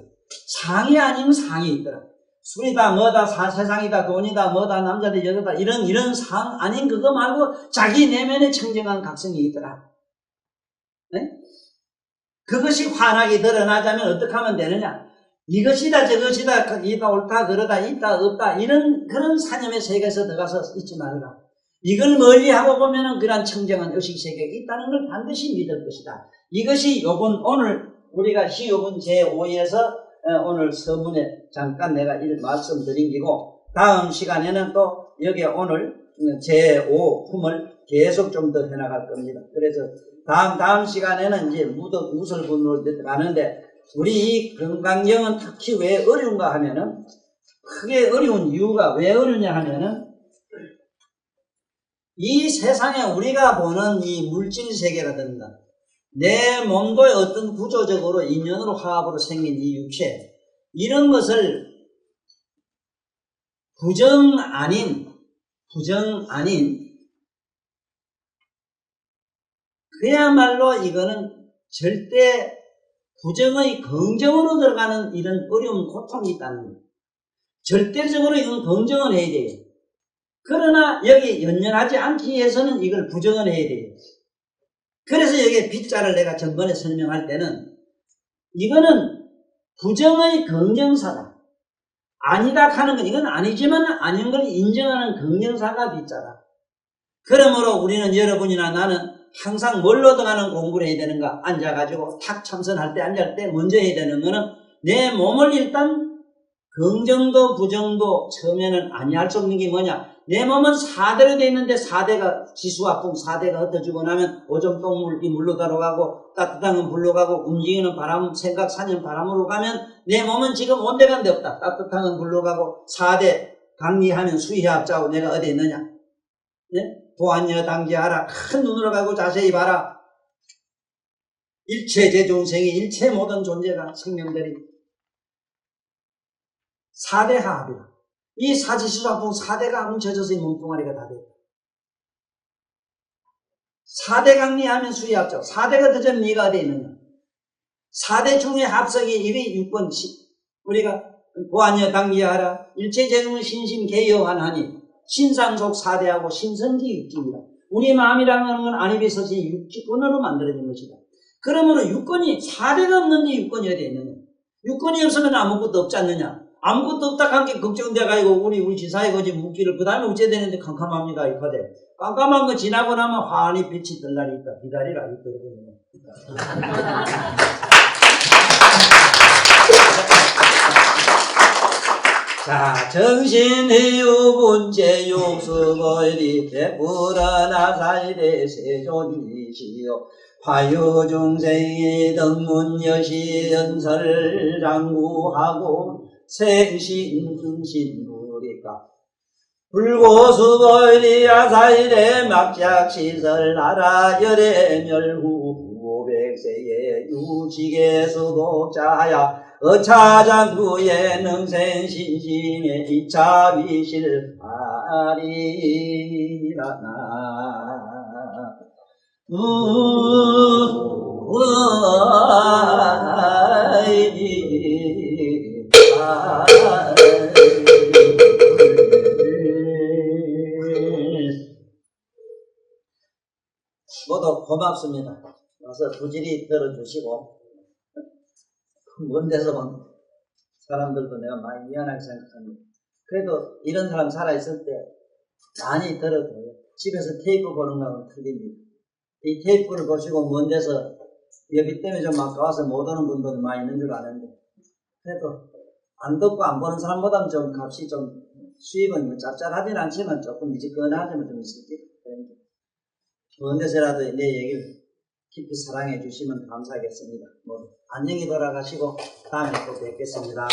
상이 아닌 상이 있더라. 술이다 뭐다 세상이다 돈이다 뭐다 남자다 여자다 이런 상 아닌 그거 말고 자기 내면에 청정한 각성이 있더라. 네? 그것이 환하게 드러나자면 어떻게 하면 되느냐? 이것이다 저것이다 이다 옳다 그러다 있다 없다 이런 그런 사념의 세계에서 들어가서 있지 말아라. 이걸 멀리하고 보면은 그런 청정한 의식세계가 있다는 걸 반드시 믿을 것이다. 이것이 요번 오늘 우리가 시요분 제5에서 오늘 서문에 잠깐 내가 말씀드린 기고 다음 시간에는 또 여기에 오늘 제5 품을 계속 좀 더 해나갈 겁니다. 그래서 다음 시간에는 이제 무설분으로 가는데 우리 이 금강경은 특히 왜 어려운가 하면은 크게 어려운 이유가 왜 어려우냐 하면은 이 세상에 우리가 보는 이 물질 세계라든가 내 몸도 어떤 구조적으로 인연으로 화합으로 생긴 이 육체 이런 것을 부정 아닌 그야말로 이거는 절대 부정의 긍정으로 들어가는 이런 어려운 고통이 있다는 거예요. 절대적으로 이건 긍정을 해야 돼요. 그러나 여기 연연하지 않기 위해서는 이걸 부정을 해야 돼요. 그래서 여기에 빗자를 내가 전번에 설명할 때는 이거는 부정의 긍정사다. 아니다 하는 건 이건 아니지만 아닌 걸 인정하는 긍정사가 빗자다. 그러므로 우리는 여러분이나 나는 항상 뭘 얻어가는 공부를 해야 되는가? 앉아가지고 탁 참선할 때 앉을 때 먼저 해야 되는 거는 내 몸을 일단 긍정도 부정도 처음에는 아니할 수 없는 게 뭐냐? 내 몸은 4대로 되어 있는데 4대가 지수와 풍 4대가 흩어지고 나면 오줌똥물이 물로 들어가고 따뜻한 건 불로 가고 움직이는 바람 생각 사념 바람으로 가면 내 몸은 지금 온데간데 없다. 따뜻한 건 불로 가고 4대 강리하면 수의합자고 내가 어디 있느냐? 네? 보안여 당지하라. 큰 눈으로 가고 자세히 봐라. 일체 제중생이 일체 모든 존재가 생명들이 4대 하합이다. 이 사지수사풍 4대가 뭉쳐져서 이 몸뚱아리가 다 됐다. 4대 강리하면 수의합자. 4대가 더전 네가 어디에 있느냐. 4대 중의 합석이 이게 6번 우리가 보안여 당지하라. 일체 제중은 신심 개여환하니 신상속 4대하고 신성지 6지입니다. 우리 마음이라는 건 안입에서지 6지권으로 만들어진 것이다. 그러므로 6권이 4대가 없는데 6권이 어디에 있느냐. 6권이 없으면 아무것도 없지 않느냐. 아무것도 없다 한 게 걱정돼가지고 우리 지사에 거지 묵기를 그 다음에 어째야 되는데 캄캄합니다. 이 파대. 깜깜한 거 지나고 나면 환히 빛이 뜰 날이 있다. 기다리라. 자, 정신해유분제 육수거리 대불어나살대 세존이시여 화유중생이 덕문여시 연설장구하고 생신흥신부리까 불고수보이리 야사일의 막작시설 나라 열의 멸후 500세의 유직에서 독자야 어차장구의 능생신심의 이차위실 아리라 모두 고맙습니다. 와서 부지리 들어주시고 먼 데서 본 사람들도 내가 많이 미안하게 생각합니다. 그래도 이런 사람 살아있을 때 많이 들어줘요. 집에서 테이프 보는 거하고 틀립니다. 이 테이프를 보시고 먼 데서 여기 때문에 좀 아까워서 못 오는 분들도 많이 있는 줄 아는데 그래도 안 듣고 안 보는 사람보다는 좀 값이 좀 수입은 뭐 짭짤하진 않지만 조금 미지근하지만 좀 있을 거예요. 먼 데서라도 내 얘기를 깊이 사랑해 주시면 감사하겠습니다. 안녕히 돌아가시고 다음에 또 뵙겠습니다.